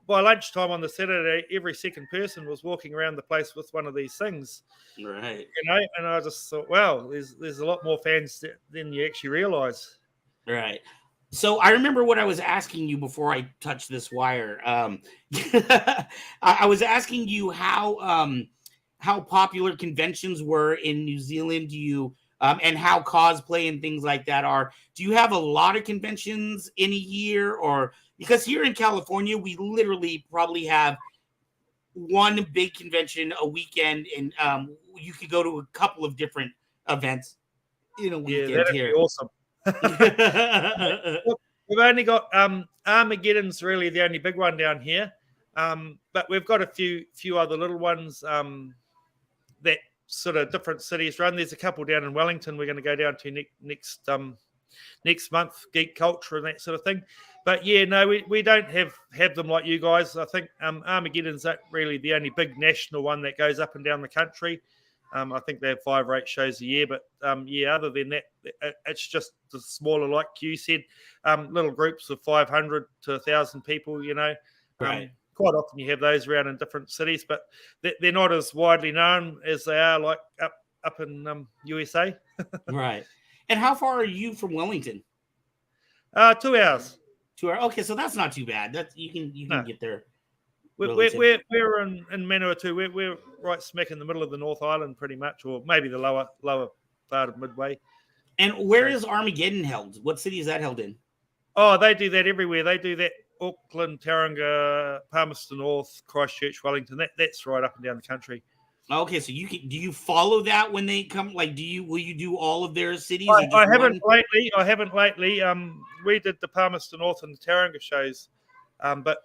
by lunchtime on the Saturday, every second person was walking around the place with one of these things. Right. And I just thought, wow, there's a lot more fans than you actually realise. Right. So I remember what I was asking you before I touched this wire. I was asking you how popular conventions were in New Zealand. Do you and how cosplay and things like that are? Do you have a lot of conventions in a year, or because here in California we literally probably have one big convention a weekend, and you could go to a couple of different events in a weekend. Yeah, that'd here. be awesome. We've only got Armageddon's really the only big one down here, but we've got a few other little ones that sort of different cities run. There's a couple down in Wellington we're going to go down to next month, Geek Culture and that sort of thing. But yeah, no, we don't have them like you guys. I think Armageddon's not really the only big national one that goes up and down the country. I think they have 5 or 8 shows a year, but other than that, it's just the smaller, like you said, little groups of 500 to 1,000 people. Right. Quite often you have those around in different cities, but they're not as widely known as they are like up in USA. Right. And how far are you from Wellington? 2 hours. 2 hours. Okay, so that's not too bad. That's you can get there. We're in Manawatu. We're right smack in the middle of the North Island, pretty much, or maybe the lower part of Midway. And where is Armageddon held? What city is that held in? Oh, they do that everywhere. They do that Auckland, Tauranga, Palmerston North, Christchurch, Wellington. That's right up and down the country. Okay, so do you follow that when they come? Like, will you do all of their cities? I haven't lately. We did the Palmerston North and the Tauranga shows, but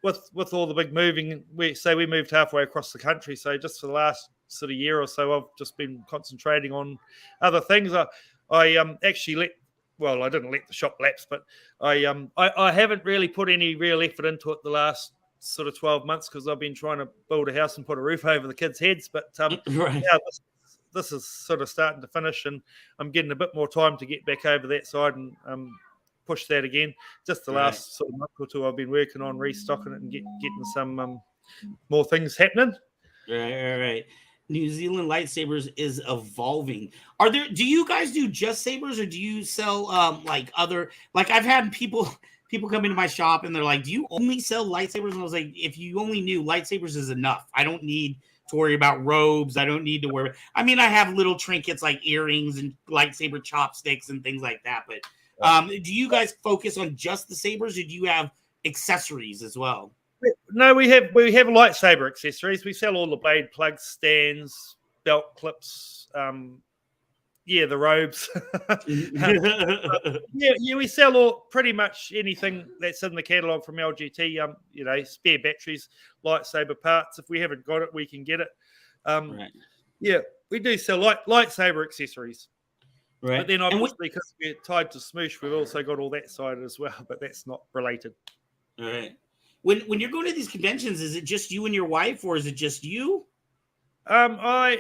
with all the big moving, we moved halfway across the country. So just for the last sort of year or so, I've just been concentrating on other things. I actually I didn't let the shop lapse, but I haven't really put any real effort into it the last sort of 12 months because I've been trying to build a house and put a roof over the kids' heads. But right. This is sort of starting to finish, and I'm getting a bit more time to get back over that side and push that again. Just the last sort of month or two, I've been working on restocking it and getting some more things happening. Right. New Zealand lightsabers is evolving. Do you guys do just sabers, or do you sell other? Like, I've had people come into my shop and they're like, "Do you only sell lightsabers?" And I was like, "If you only knew, lightsabers is enough. I don't need to worry about robes. I don't need to worry. I mean, I have little trinkets like earrings and lightsaber chopsticks and things like that. But do you guys focus on just the sabers, or do you have accessories as well? No, we have lightsaber accessories. We sell all the blade plugs, stands, belt clips, the robes. We sell pretty much anything that's in the catalog from LGT. Spare batteries, lightsaber parts. If we haven't got it, we can get it. Right. Yeah, we do sell lightsaber accessories. Right. But then obviously, because we're tied to Smoosh, we've also got all that side as well, but that's not related. All right. When you're going to these conventions, is it just you and your wife, or is it just you? My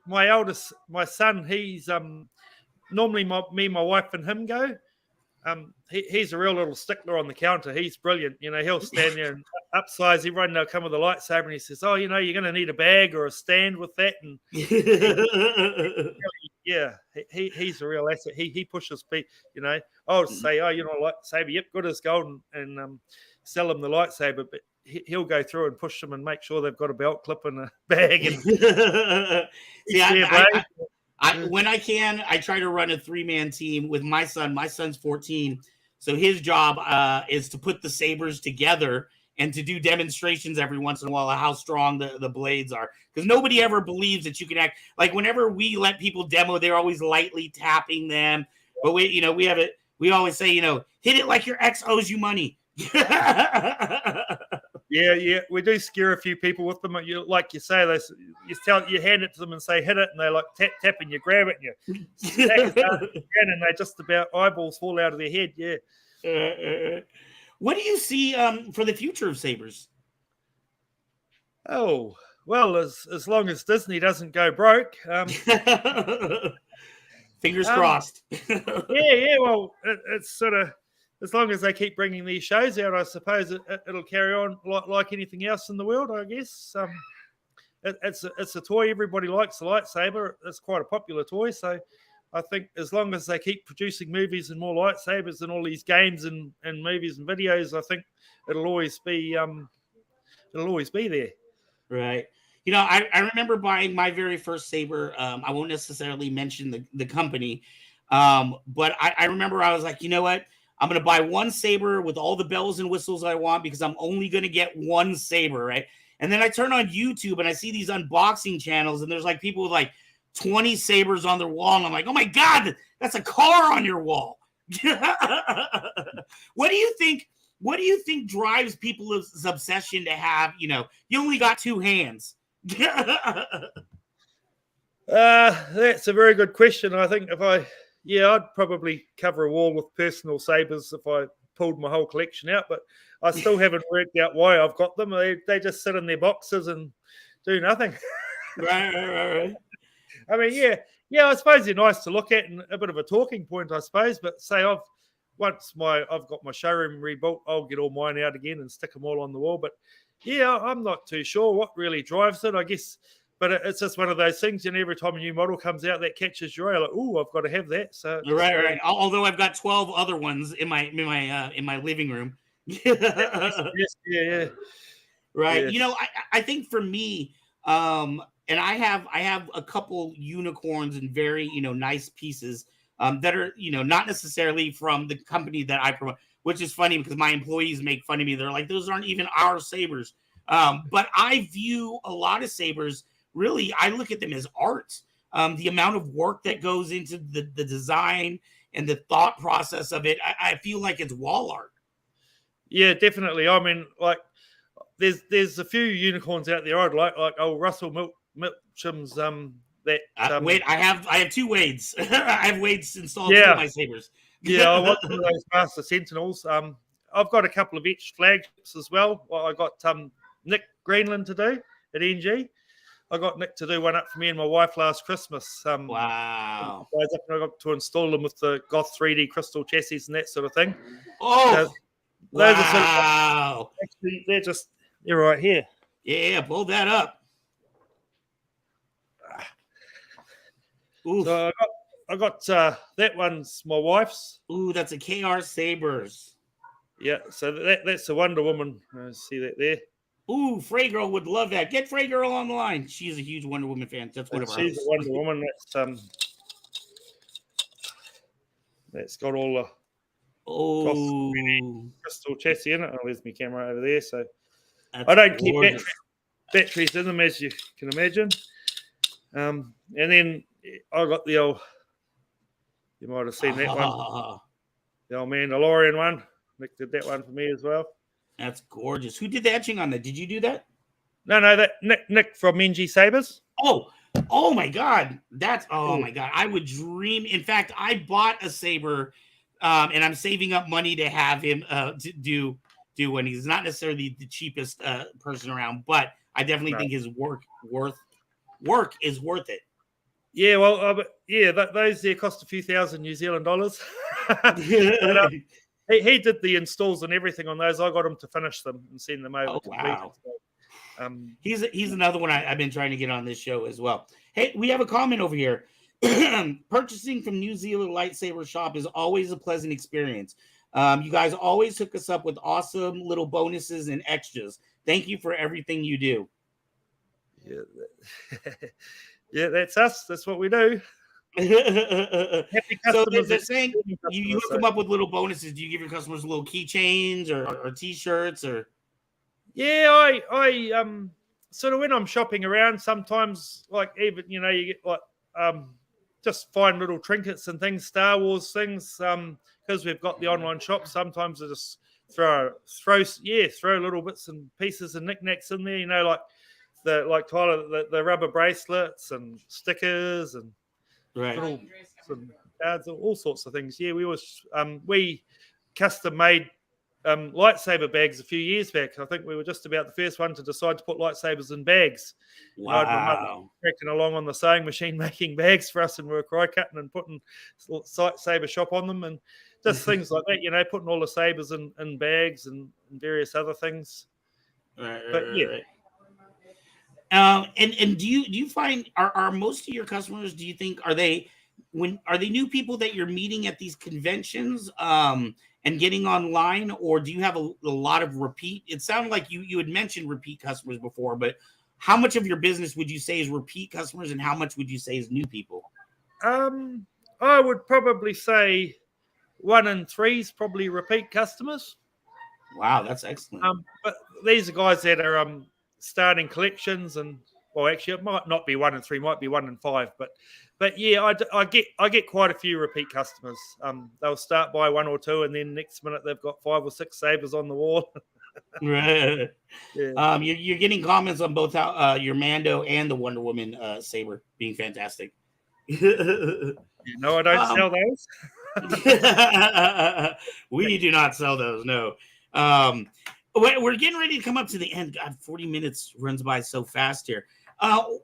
eldest, my son, he's normally me, my wife, and him go. He's a real little stickler on the counter. He's brilliant. He'll stand there and upsize everyone. They'll come with a lightsaber, and he says, "Oh, you're going to need a bag or a stand with that." And he's a real asset. He pushes people. I'll say, "Oh, lightsaber, yep, good as gold," and sell them the lightsaber. But he'll go through and push them and make sure they've got a belt clip and a bag. And See, when I can, I try to run a 3-man team with my son. My son's 14, so his job is to put the sabers together and to do demonstrations every once in a while of how strong the blades are. Because nobody ever believes that you can act like whenever we let people demo, they're always lightly tapping them. But we have it. We always say, hit it like your ex owes you money. Yeah, we do scare a few people with them. Like you say, you hand it to them and say hit it, and they like tap and you grab it and you stack it down and they just about eyeballs fall out of their head. Yeah. What do you see for the future of sabers? Oh well, as long as Disney doesn't go broke. Fingers crossed. Yeah. Well, it's sort of. As long as they keep bringing these shows out, I suppose it'll carry on like anything else in the world, I guess. It's a toy. Everybody likes the lightsaber. It's quite a popular toy. So I think as long as they keep producing movies and more lightsabers and all these games and movies and videos, I think it'll always be there. Right. I remember buying my very first saber. I won't necessarily mention the company, but I remember I was like, you know what? I'm going to buy one saber with all the bells and whistles I want because I'm only going to get one saber, right? And then I turn on YouTube and I see these unboxing channels and there's like people with like 20 sabers on their wall. And I'm like, oh my God, that's a car on your wall. What do you think drives people's obsession to have, you only got 2 hands? That's a very good question. I think I'd probably cover a wall with personal sabers if I pulled my whole collection out, but I still haven't worked out why I've got them. They just sit in their boxes and do nothing. Right. I mean, yeah, I suppose they're nice to look at and a bit of a talking point, I suppose, but say I've got my showroom rebuilt, I'll get all mine out again and stick them all on the wall. But yeah, I'm not too sure what really drives it, I guess. But it's just one of those things, and every time a new model comes out that catches your eye, like, oh, I've got to have that. So right. Although I've got 12 other ones in my living room. Yeah. Right. Yes. I think for me, and I have a couple unicorns and very nice pieces that are not necessarily from the company that I promote, which is funny because my employees make fun of me. They're like, those aren't even our sabers. But I view a lot of sabers. Really, I look at them as art. The amount of work that goes into the design and the thought process of it, I feel like it's wall art. Yeah, definitely. I mean, like, there's a few unicorns out there I'd like Russell Milcham's wait, I have 2 Wades. I have Wades installed in my sabers. Yeah, I want one of those Master Sentinels. I've got a couple of etched flagships as well. I got Nick Greenland to do at NG. I got Nick to do one up for me and my wife last Christmas. Wow. I got to install them with the Goth 3D crystal chassis and that sort of thing. Oh, those wow. Are actually, they're right here. Yeah, pull that up. Oof. So I got that one's my wife's. Ooh, that's a KR Sabers. Yeah, so that's a Wonder Woman. See that there? Ooh, Frey Girl would love that. Get Frey Girl on the line. She's a huge Wonder Woman fan. That's one of our She's a Wonder Woman. That's got all the crystal chassis in it. There's my camera over there. So I don't keep batteries in them, as you can imagine. And then I got the old. You might have seen that one. The old Mandalorian one. Nick did that one for me as well. That's gorgeous. Who did the etching on that? Did you do that? No, that Nick from NG Sabers. Oh my God. My God. I would dream. In fact, I bought a saber, and I'm saving up money to have him to do one. He's not necessarily the cheapest person around, but I definitely think his work is worth it. Yeah, well, those there cost a few thousand New Zealand dollars. He did the installs and everything on those. I got him to finish them and send them over. Oh, wow. So, he's another one I've been trying to get on this show as well. Hey, we have a comment over here. Purchasing from New Zealand Lightsaber Shop is always a pleasant experience. You guys always hook us up with awesome little bonuses and extras. Thank you for everything you do. Yeah, yeah, that's us. That's what we do. Happy So customers. they're saying you hook so. them up with little bonuses. Do you give your customers little keychains or t-shirts or? Yeah, I sort of when I'm shopping around, sometimes like even you get like just find little trinkets and things, Star Wars things, because we've got the online shop. Sometimes I just throw little bits and pieces and knickknacks in there, like Tyler, the rubber bracelets and stickers and little some cards, all sorts of things. Yeah, we custom made lightsaber bags a few years back. I think we were just about the first one to decide to put lightsabers in bags. Wow. I had my mother cracking along on the sewing machine making bags for us, and we were cry cutting and putting lightsaber shop on them and just things like that, putting all the sabers in bags and various other things. Right. And do you find are most of your customers, do you think, are they new people that you're meeting at these conventions and getting online, or do you have a lot of repeat? It sounded like you had mentioned repeat customers before, but how much of your business would you say is repeat customers and how much would you say is new people? I would probably say 1 in 3 is probably repeat customers. Wow, that's excellent. But these are guys that are starting collections, and well, actually, it might not be 1 in 3, might be 1 in 5. But yeah, I get quite a few repeat customers. They'll start by 1 or 2, and then next minute they've got 5 or 6 sabers on the wall. Right. Yeah. You're getting comments on both how your Mando and the Wonder Woman saber being fantastic. No, I don't sell those. We do not sell those. No. We're getting ready to come up to the end. God, 40 minutes runs by so fast here.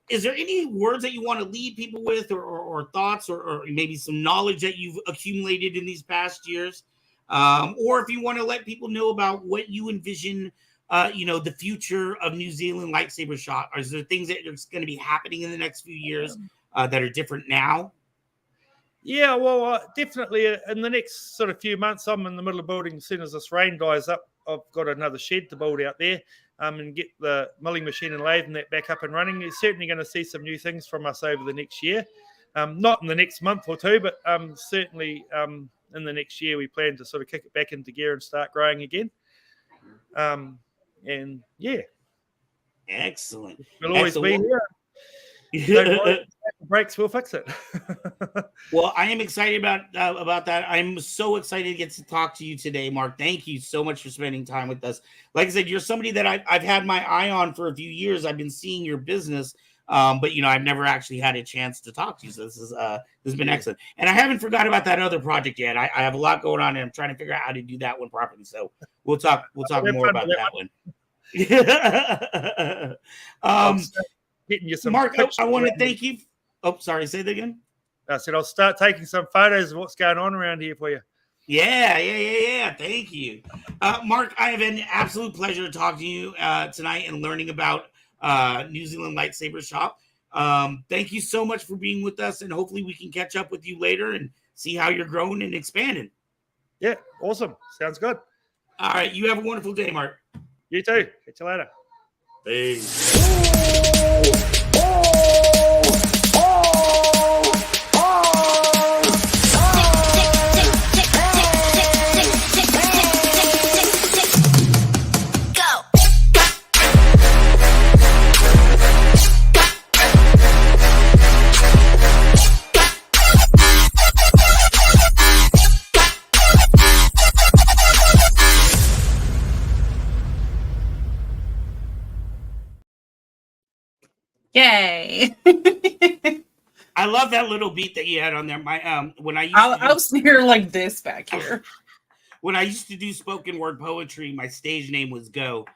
Is there any words that you want to leave people with, or thoughts, or maybe some knowledge that you've accumulated in these past years? Or if you want to let people know about what you envision, the future of New Zealand lightsaber shop. Is there things that are going to be happening in the next few years that are different now? Yeah, well, definitely in the next sort of few months, I'm in the middle of building. As soon as this rain dies up, I've got another shed to build out there and get the milling machine and lathe and that back up and running. You're certainly going to see some new things from us over the next year. Not in the next month or two, but certainly in the next year, we plan to sort of kick it back into gear and start growing again. And yeah. Excellent. We'll always be here. Don't worry, breaks, we'll fix it. Well, I am excited about that. I'm so excited to get to talk to you today, Mark. Thank you so much for spending time with us. Like I said, you're somebody that I've had my eye on for a few years. I've been seeing your business, but I've never actually had a chance to talk to you. So this has been excellent. And I haven't forgot about that other project yet. I have a lot going on, and I'm trying to figure out how to do that one properly. So we'll talk more about that one. Getting you some Mark, I want to thank you. Oh, sorry. Say that again. I said I'll start taking some photos of what's going on around here for you. Yeah. Thank you. Mark, I have an absolute pleasure to talk to you tonight and learning about New Zealand Lightsaber Shop. Thank you so much for being with us, and hopefully we can catch up with you later and see how you're growing and expanding. Yeah, awesome. Sounds good. All right. You have a wonderful day, Mark. You too. Catch you later. Peace. Yay. I love that little beat that you had on there. My when I was here like this back here. When I used to do spoken word poetry, my stage name was Go.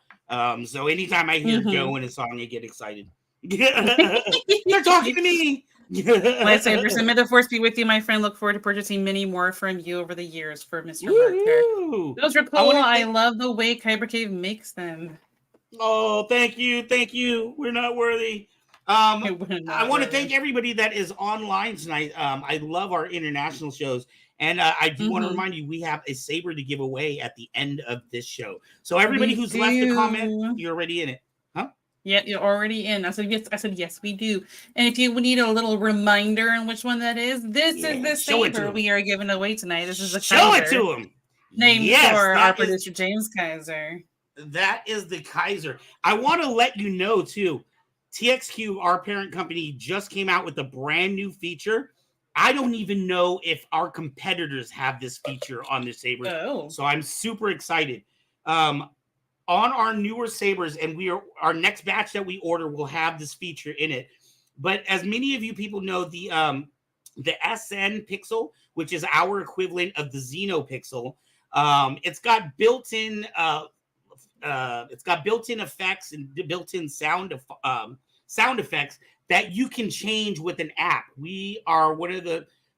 So anytime I hear Go in a song, I get excited. They're talking to me. Lightsabers, and may the force be with you, my friend. Look forward to purchasing many more from you over the years for Mr. Mark. Those are cool. I love the way Kyber Cave makes them. Oh, thank you. We're not worthy. I want to thank everybody that is online tonight. I love our international shows. And I do want to Mhm. remind you, we have a saber to give away at the end of this show. So everybody who's left a comment, you're already in it. Huh? Yeah, you're already in. I said yes, we do. And if you need a little reminder on which one that is, this is the show it to saber 'em. we are giving away tonight. This is the Show it Kyber, to him. named Yes, for our that is- producer James Kaiser. That is the Kaiser. I want to let you know too, TXQ, our parent company, just came out with a brand new feature. I don't even know if our competitors have this feature on their sabers. Oh. So I'm super excited. On our newer sabers, and our next batch that we order will have this feature in it. But as many of you people know, the SN Pixel, which is our equivalent of the Xeno Pixel, it's got built-in effects and built-in sound effects that you can change with an app. We are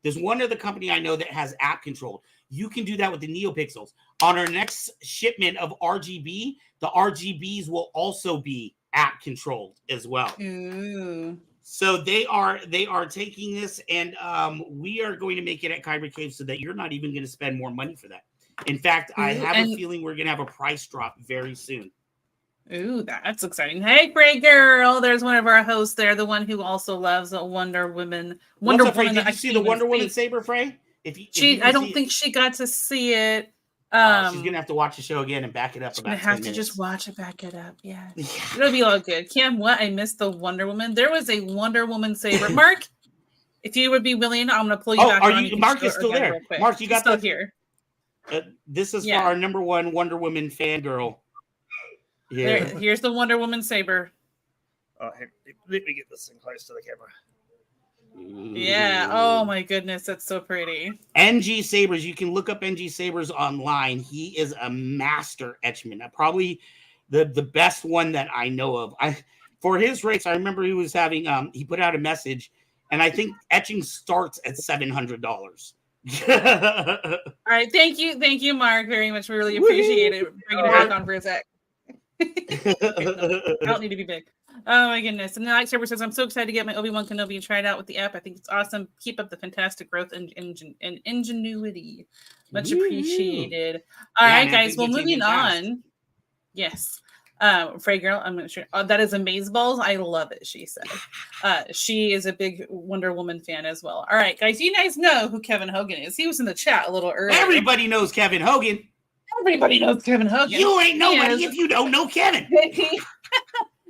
there's one other company I know that has app controlled. You can do that with the NeoPixels. On our next shipment of RGB, the RGBs will also be app controlled as well. Ooh. So they are taking this, and we are going to make it at Kyber Cave so that you're not even going to spend more money for that. In fact, I have a feeling we're going to have a price drop very soon. Ooh, that's exciting. Hey, great girl. There's one of our hosts there, the one who also loves Wonder Woman. Wonder Woman. Did you see the Wonder Woman saber, Frey? I don't think she got to see it. She's going to have to watch the show again and back it up. She's going to have to just watch it, back it up. Yeah. It'll be all good. Kim, what? I missed the Wonder Woman. There was a Wonder Woman saber. Mark, if you would be willing, I'm going to pull you back on. Mark is still there. Mark, you got still here. This is for our number one Wonder Woman fangirl. Yeah. Here's the Wonder Woman saber. Oh, let me get this thing close to the camera. Yeah. Oh my goodness, that's so pretty. NG Sabers. You can look up NG Sabers online. He is a master etchman. Probably the best one that I know of. For his race, I remember he was having he put out a message, and I think etching starts at $700. All right, thank you, Mark, very much. We really appreciate it. Bringing it back on for a sec. I don't need to be big. Oh my goodness. And the Lightsaber says, I'm so excited to get my Obi-Wan Kenobi and try it out with the app. I think it's awesome. Keep up the fantastic growth and ingenuity. Much apprecited. All right, guys. Well, moving on. Yes. Frey girl, I'm not sure. That is Amazeballs. I love it, she said. She is a big Wonder Woman fan as well. All right, guys. You guys know who Kevin Hogan is. He was in the chat a little earlier. Everybody knows Kevin Hogan. Everybody knows Kevin Hogan. You ain't nobody if you don't know Kevin.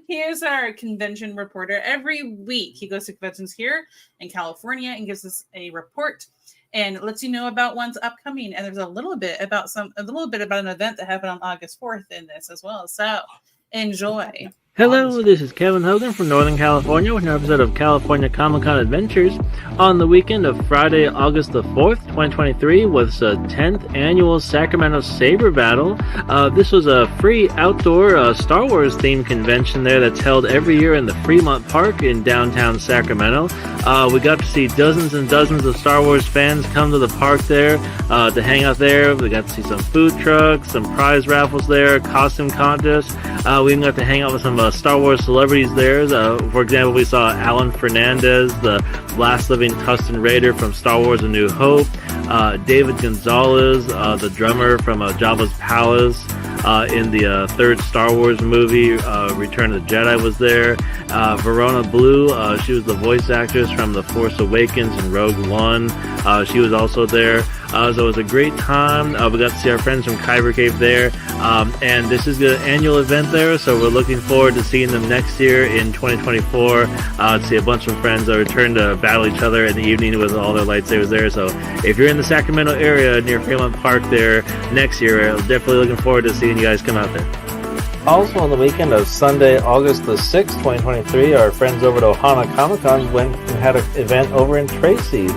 He is our convention reporter. Every week he goes to conventions here in California and gives us a report and lets you know about one's upcoming. And there's a little bit about an event that happened on August 4th in this as well. So enjoy. Hello, this is Kevin Hogan from Northern California with an episode of California Comic-Con Adventures. On the weekend of Friday, August the 4th, 2023, was the 10th annual Sacramento Saber Rattle. This was a free outdoor Star Wars themed convention there that's held every year in the Fremont Park in downtown Sacramento. We got to see dozens and dozens of Star Wars fans come to the park there to hang out there. We got to see some food trucks, some prize raffles there, costume contests. We even got to hang out with some Star Wars celebrities there. For example, we saw Alan Fernandez, the last living Tusken Raider from Star Wars A New Hope, David Gonzalez, the drummer from Jabba's Palace in the third Star Wars movie, Return of the Jedi was there. Verona Blue, she was the voice actress from The Force Awakens and Rogue One. She was also there. So it was a great time. We got to see our friends from Kyber Cave there. And this is the annual event there, so we're looking forward to seeing them next year in 2024. To see a bunch of friends return to battle each other in the evening with all their lightsabers there. So if you're in the Sacramento area near Fremont Park there next year, definitely looking forward to seeing you guys come out there. Also on the weekend of Sunday, August the 6th, 2023, our friends over at Ohana Comic-Con went and had an event over in Tracy.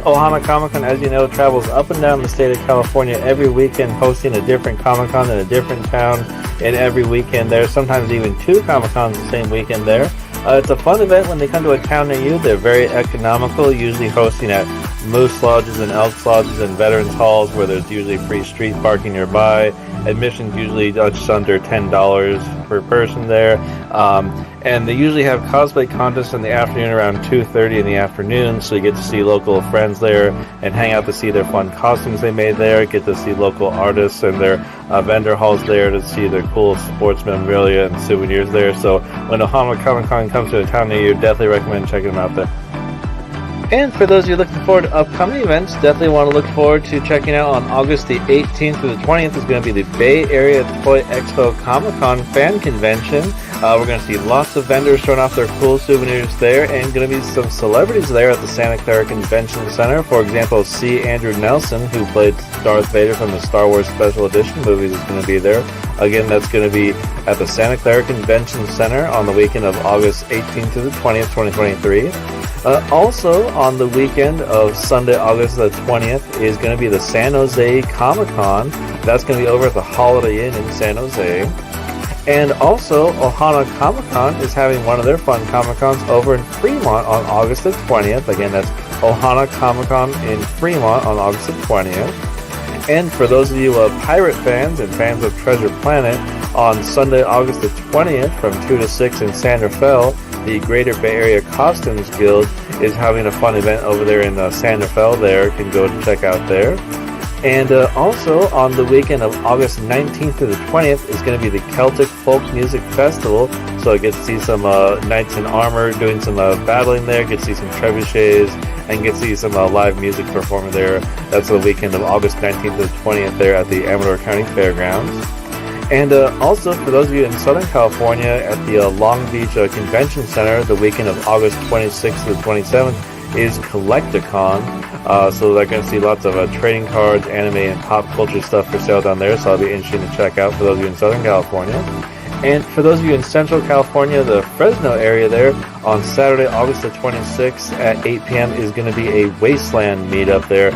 Ohana Comic-Con, as you know, travels up and down the state of California every weekend, hosting a different Comic-Con in a different town in every weekend there, sometimes even 2 Comic-Cons the same weekend there. It's a fun event when they come to a town near you. They're very economical, usually hosting at Moose Lodges and Elks Lodges and Veterans Halls, where there's usually free street parking nearby. Admission's usually just under $10 per person there. And they usually have cosplay contests in the afternoon around 2:30 in the afternoon, so you get to see local friends there and hang out to see their fun costumes they made there, get to see local artists and their vendor halls there to see their cool sports memorabilia and souvenirs there. So when Ohana Comic-Con comes to a town near you, definitely recommend checking them out there. And for those of you looking forward to upcoming events, definitely want to look forward to checking out on August the 18th through the 20th is going to be the Bay Area Toy Expo Comic-Con Fan Convention. We're going to see lots of vendors showing off their cool souvenirs there, and going to be some celebrities there at the Santa Clara Convention Center. For example, C. Andrew Nelson, who played Darth Vader from the Star Wars Special Edition movies, is going to be there. Again, that's going to be at the Santa Clara Convention Center on the weekend of August 18th to the 20th, 2023. Also, on the weekend of Sunday, August the 20th, is going to be the San Jose Comic-Con. That's going to be over at the Holiday Inn in San Jose. And also, Ohana Comic-Con is having one of their fun Comic-Cons over in Fremont on August the 20th. Again, that's Ohana Comic-Con in Fremont on August the 20th. And for those of you pirate fans and fans of Treasure Planet, on Sunday, August the 20th from 2 to 6 in San Rafael, the Greater Bay Area Costumes Guild is having a fun event over there in San Rafael there. You can go check out there. And also on the weekend of August 19th to the 20th is going to be the Celtic Folk Music Festival. So I get to see some knights in armor doing some battling there, get to see some trebuchets, and get to see some live music performing there. That's the weekend of August 19th to the 20th there at the Amador County Fairgrounds. And also, for those of you in Southern California, at the Long Beach Convention Center, the weekend of August 26th to the 27th is Collecticon. So they're going to see lots of trading cards, anime, and pop culture stuff for sale down there. So that'll be interesting to check out for those of you in Southern California. And for those of you in Central California, the Fresno area there, on Saturday, August the 26th at 8 p.m. is going to be a Wasteland meetup there.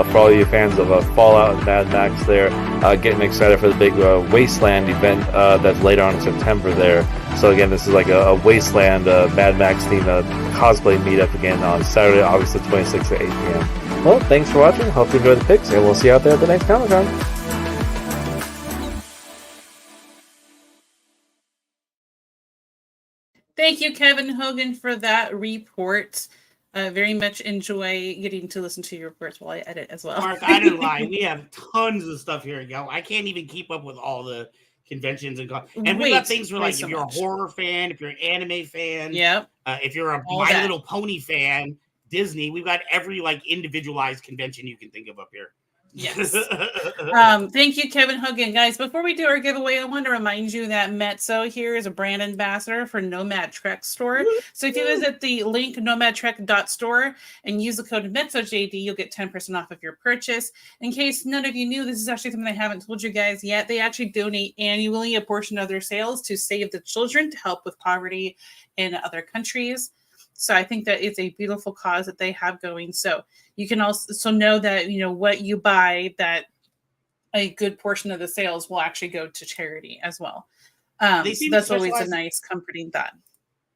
For all you fans of Fallout and Mad Max there, getting excited for the big Wasteland event that's later on in September there. So again, this is like a Wasteland Mad Max themed cosplay meetup again on Saturday, August the 26th at 8 p.m. Well, thanks for watching. Hope you enjoyed the pics, and we'll see you out there at the next Comic-Con. Thank you, Kevin Hogan, for that report. Very much enjoy getting to listen to your reports while I edit as well. Mark, I didn't lie. We have tons of stuff here. I can't even keep up with all the conventions and we've got things for like if you're a horror fan, if you're an anime fan, if you're a My Little Pony fan, Disney. We've got every like individualized convention you can think of up here. Yes. Thank you, Kevin Hogan. Guys, before we do our giveaway, I want to remind you that Mezzo here is a brand ambassador for Nomad Trek Store. So if you visit the link nomadtrek.store and use the code METZOJD, you'll get 10% off of your purchase. In case none of you knew, this is actually something I haven't told you guys yet. They actually donate annually a portion of their sales to Save the Children, to help with poverty in other countries. So I think that it's a beautiful cause that they have going. So you can also know that, you know, what you buy, that a good portion of the sales will actually go to charity as well. So that's always a nice, comforting thought.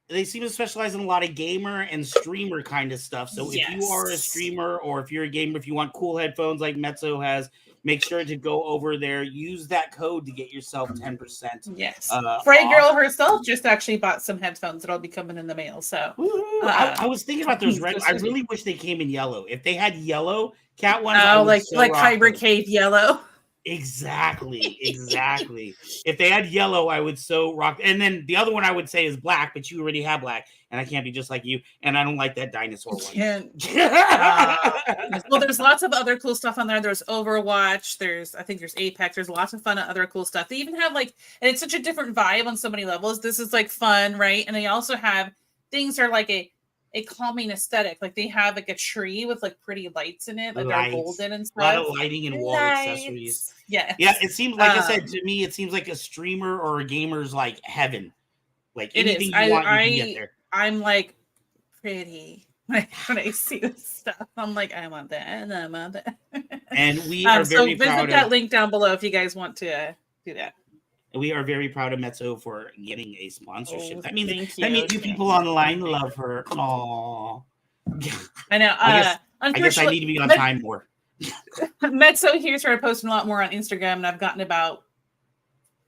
They seem to specialize in a lot of gamer and streamer kind of stuff. So if you are a streamer or if you're a gamer, if you want cool headphones like Mezzo has, make sure to go over there. Use that code to get yourself 10%. Yes. Frey Girl herself just actually bought some headphones that'll be coming in the mail. So I was thinking about those red. I really wish they came in yellow. If they had yellow cat ones, like Kyber Cave yellow. Exactly. If they had yellow, I would so rock. And then the other one I would say is black, but you already have black, and I can't be just like you. And I don't like that dinosaur one. Well, there's lots of other cool stuff on there. There's Overwatch. I think there's Apex. There's lots of fun other cool stuff. They even have and it's such a different vibe on so many levels. This is like fun, right? And they also have things that are like a calming aesthetic. Like they have like a tree with like pretty lights in it, like they're golden and stuff. A lot of lighting and wall accessories. Yeah. It seems like I said, to me, it seems like a streamer or a gamer's like heaven. Like anything you want, you can get there. I'm like pretty. Like when I see this stuff, I'm like, I want that, and I want that. And we are very proud of visit that link down below if you guys want to do that. We are very proud of Mezzo for getting a sponsorship. That means you people on the line love her. Aww. I know. I guess I need to be on time more. Metso here started posting a lot more on Instagram, and I've gotten about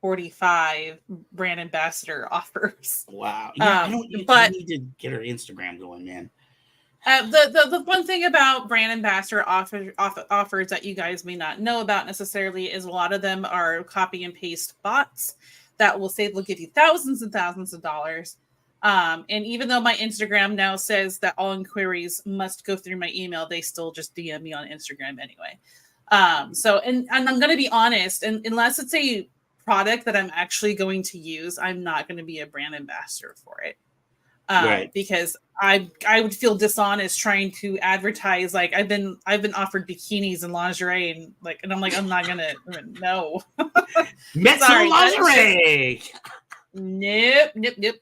45 brand ambassador offers. Wow. Yeah, I need to get her Instagram going, man. The one thing about brand ambassador offers that you guys may not know about necessarily is a lot of them are copy and paste bots that will give you thousands and thousands of dollars. And even though my Instagram now says that all inquiries must go through my email, they still just DM me on Instagram anyway. So I'm going to be honest, and unless it's a product that I'm actually going to use, I'm not going to be a brand ambassador for it. Right. Because I would feel dishonest trying to advertise. Like I've been offered bikinis and lingerie and I'm like, I'm not gonna no. Sorry, lingerie. Nope.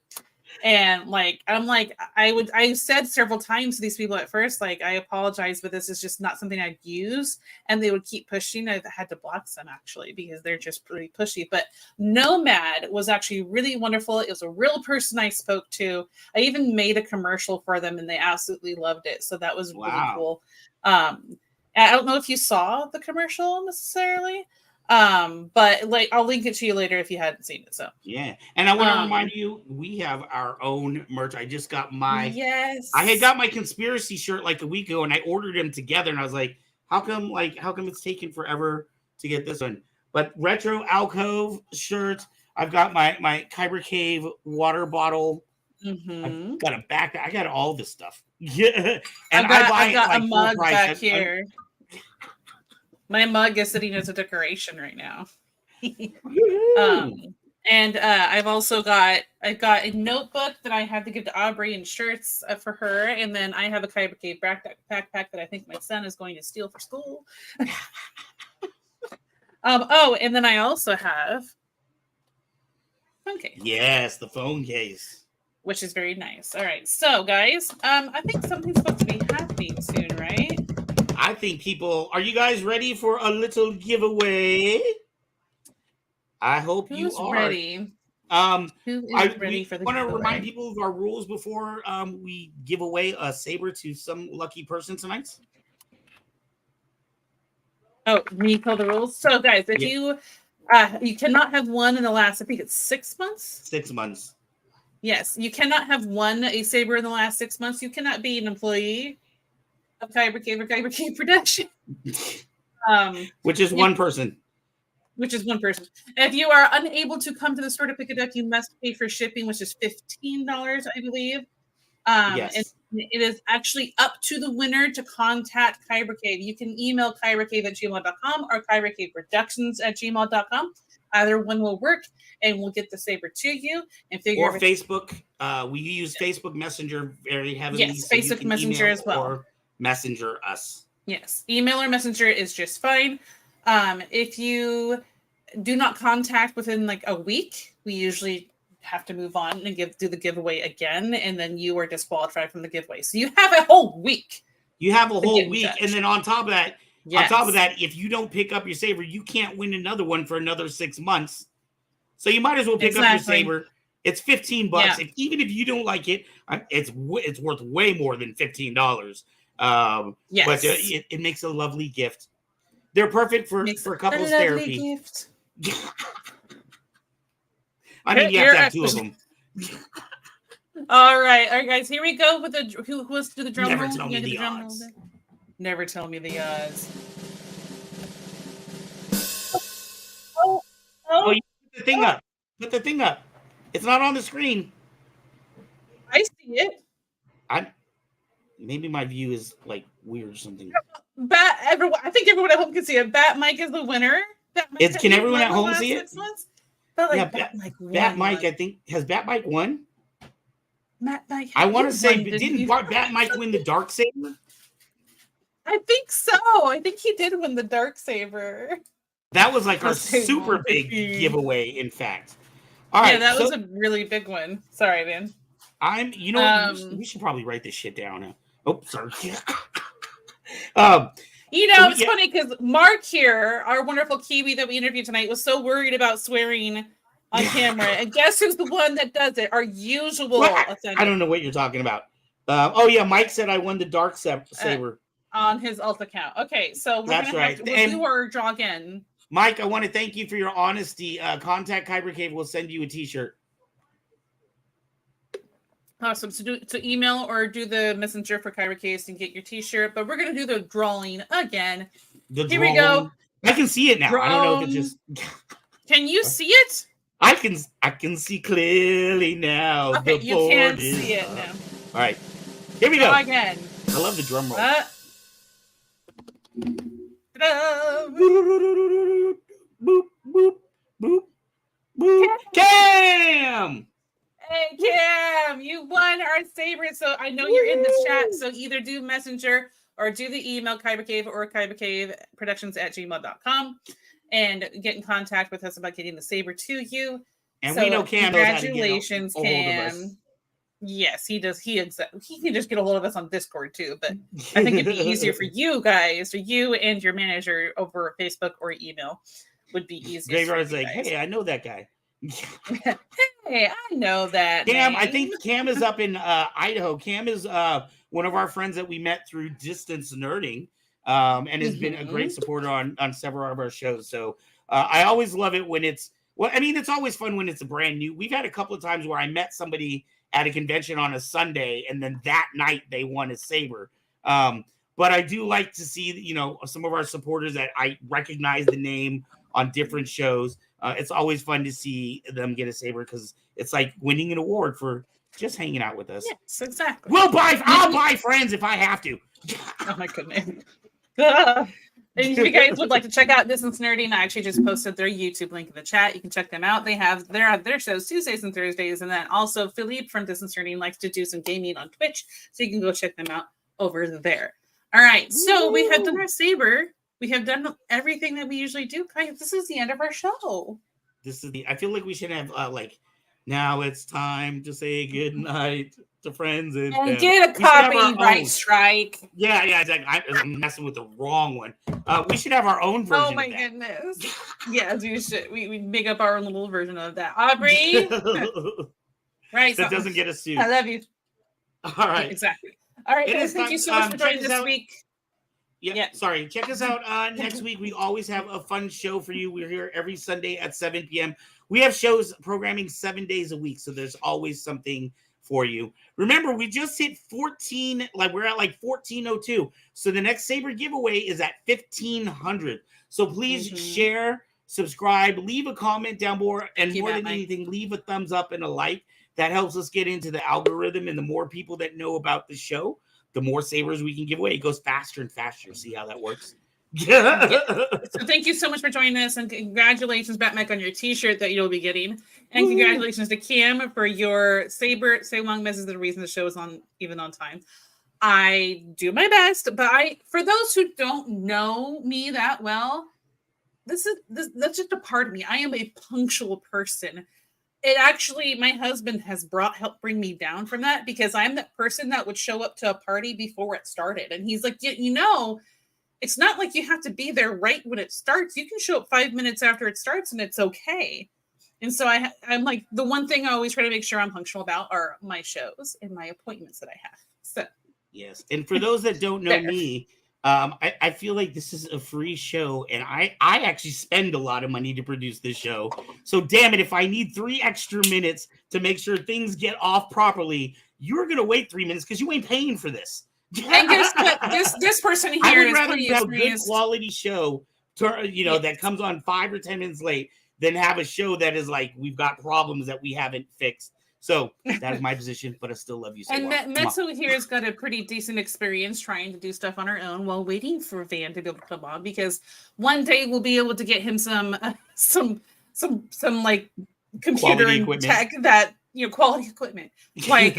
And like I'm like I said several times to these people at first, like I apologize, but this is just not something I'd use. And they would keep pushing. I had to block some actually because they're just pretty pushy. But Nomad was actually really wonderful. It was a real person I spoke to. I even made a commercial for them and they absolutely loved it. So that was really cool. I don't know if you saw the commercial necessarily. But like I'll link it to you later if you hadn't seen it. So yeah, and I want to remind you, we have our own merch. I just got I had got my conspiracy shirt like a week ago, and I ordered them together, and I was like, how come it's taken forever to get this one? But Retro Alcove shirt. I've got my Kyber Cave water bottle. I've got a backpack. I got all this stuff. Yeah, and I got a mug back here. My mug is sitting as a decoration right now. And I've got a notebook that I had to give to Aubrey and shirts for her. And then I have a Kyber Cave backpack that I think my son is going to steal for school. And then I also have phone case. Yes, the phone case. Which is very nice. All right. So guys, I think something's supposed to be happening soon, right? I think are you guys ready for a little giveaway? I hope you are. Ready? Who is ready for the giveaway? I want to remind people of our rules before we give away a saber to some lucky person tonight. Oh, me tell the rules. So guys, if you cannot have one in the last, I think it's 6 months. 6 months. Yes, you cannot have won a saber in the last 6 months. You cannot be an employee of Kyber Cave or Kyber Cave Production. Which is one person. Which is one person. If you are unable to come to the store to pick it up, you must pay for shipping, which is $15, I believe. Yes. And it is actually up to the winner to contact Kyber Cave. You can email kybercave@gmail.com or kybercaveproductions@gmail.com. Either one will work, and we'll get the saber to you and figure. Or Facebook. We use Facebook Messenger very heavily. Yes, so Facebook Messenger as well. Or Messenger us. Yes, email or Messenger is just fine. If you do not contact within like a week, we usually have to move on and do the giveaway again, and then you are disqualified from the giveaway. So you have a whole week. You have a whole week, and then on top of that, if you don't pick up your saber, you can't win another one for another 6 months. So you might as well pick up your saber. It's $15. Yeah. Even if you don't like it, it's worth way more than $15. Yes. But it makes a lovely gift. They're perfect for couples therapy. Gift. I mean, you have to have two of them. All right, guys. Here we go with who wants to do the drum roll? Never tell me the odds. Never tell me the odds. You put the thing up. Put the thing up. It's not on the screen. I see it. Maybe my view is like weird or something. I think everyone at home can see it. Bat Mike is the winner. Can everyone at home see it? Bat Mike, I think, has Bat Mike won? Bat Mike. I want to say, didn't Bat Mike win the Darksaber? I think so. I think he did win the Darksaber. That was like our super big giveaway, in fact. All right. Yeah, that was a really big one. Sorry, man. We should probably write this shit down. Oh, sorry. It's funny because Mark here, our wonderful Kiwi that we interviewed tonight, was so worried about swearing on camera. And guess who's the one that does it? Our usual. I don't know what you're talking about. Mike said I won the Darksaber. on his alt account. Okay, so we're That's gonna right. have to And- do our draw again. Mike, I want to thank you for your honesty. Contact Kyber Cave. We'll send you a t-shirt. Awesome. So email or do the messenger for Kyber Case and get your t-shirt. But we're gonna do the drawing again. Here we go. I can see it now. I don't know if it just. Can you see it? I can see clearly now. Okay, The you board can is see it up. now. All right, here we go. Draw again. I love the drum roll. Ta-da! Boop boop boop boop. Cam. Hey Cam, you won our Saber. So I know you're in the chat. So either do messenger or do the email Kyber Cave or kybercaveproductions@gmail.com and get in contact with us about getting the Saber to you. And So we know Cam knows how to get congratulations, a hold of us. Cam. Yes, he does. He can just get a hold of us on Discord too, but I think it'd be easier for you guys, for you and your manager over Facebook or email would be easier. Graveyard's like, hey, I know that guy. Hey, I know that. Cam, man. I think Cam is up in Idaho. Cam is one of our friends that we met through distance nerding, and has been a great supporter on several of our shows. So I always love it when it's it's always fun when it's a brand new. We've had a couple of times where I met somebody at a convention on a Sunday, and then that night they won a Saber. But I do like to see, some of our supporters that I recognize the name on different shows. It's always fun to see them get a Saber because it's like winning an award for just hanging out with us. Yes, exactly. I'll buy friends if I have to. Oh my goodness. And if you guys would like to check out Distance Nerding, I actually just posted their YouTube link in the chat. You can check them out. They're on their shows Tuesdays and Thursdays. And then also Philippe from Distance Nerding likes to do some gaming on Twitch. So you can go check them out over there. All right. So we have done our Saber. We have done everything that we usually do. Guys, this is the end of our show. I feel like we should have now it's time to say good night to friends and get a copyright strike. Yeah, exactly. I'm messing with the wrong one. We should have our own version. Oh my goodness. Yes, we should. We make up our own little version of that. Aubrey. Right. That doesn't get us sued. I love you. All right. Exactly. All right, guys, thank you so much for joining this week. Yeah, sorry. Check us out next week. We always have a fun show for you. We're here every Sunday at 7 p.m. We have shows programming 7 days a week, so there's always something for you. Remember, we just hit 14, we're at 1402. So the next Saber giveaway is at 1500. So please share, subscribe, leave a comment down below, and more than anything, leave a thumbs up and a like. That helps us get into the algorithm, and the more people that know about the show, the more Sabers we can give away. It goes faster and faster. See how that works? So thank you so much for joining us, and congratulations, Batmech, on your t-shirt that you'll be getting. And congratulations to Cam for your Saber Say Long message, the reason the show is even on time. I do my best, but for those who don't know me that well, that's just a part of me. I am a punctual person. It actually, my husband has helped bring me down from that, because I'm that person that would show up to a party before it started. And he's like, it's not like you have to be there right when it starts. You can show up 5 minutes after it starts and it's okay. And so I'm like, the one thing I always try to make sure I'm punctual about are my shows and my appointments that I have. So yes. And for those that don't know me, I feel like this is a free show, and I actually spend a lot of money to produce this show. So damn it, if I need 3 extra minutes to make sure things get off properly, you're gonna wait 3 minutes because you ain't paying for this. And guess what? This person here I would is rather pretty have a good experienced. quality show, that comes on 5 or 10 minutes late, than have a show that is like we've got problems that we haven't fixed. So that is my position, but I still love you so And much. Metsu here has got a pretty decent experience trying to do stuff on her own while waiting for Van to be able to come on, because one day we'll be able to get him some like computer and tech that quality equipment. Like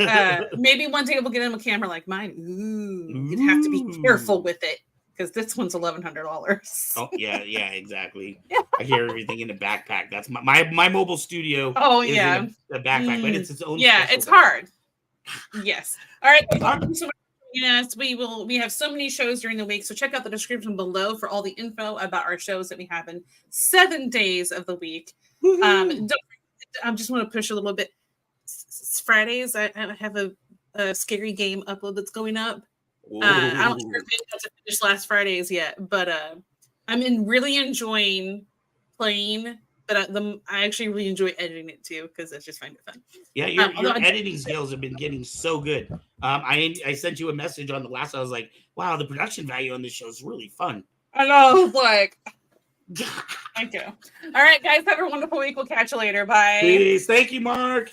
maybe one day we'll get him a camera like mine. Ooh, you'd have to be careful with it, because this one's $1,100. Oh yeah, exactly. I hear everything in the backpack. That's my mobile studio. Oh is yeah, in a backpack, but it's its own. Yeah, it's hard. Yes. All right. Thank you so much. Yes, we have so many shows during the week, so check out the description below for all the info about our shows that we have in 7 days of the week. I just want to push a little bit. Fridays, I have a scary game upload that's going up. I don't think I got to finish last Friday's yet, but really enjoying playing. But I actually really enjoy editing it too because I just find it fun. Yeah, your editing skills have been getting so good. I sent you a message on the last. I was like, wow, the production value on this show is really fun. I know, like. Thank you. All right, guys, have a wonderful week. We'll catch you later. Bye. Peace. Thank you, Mark.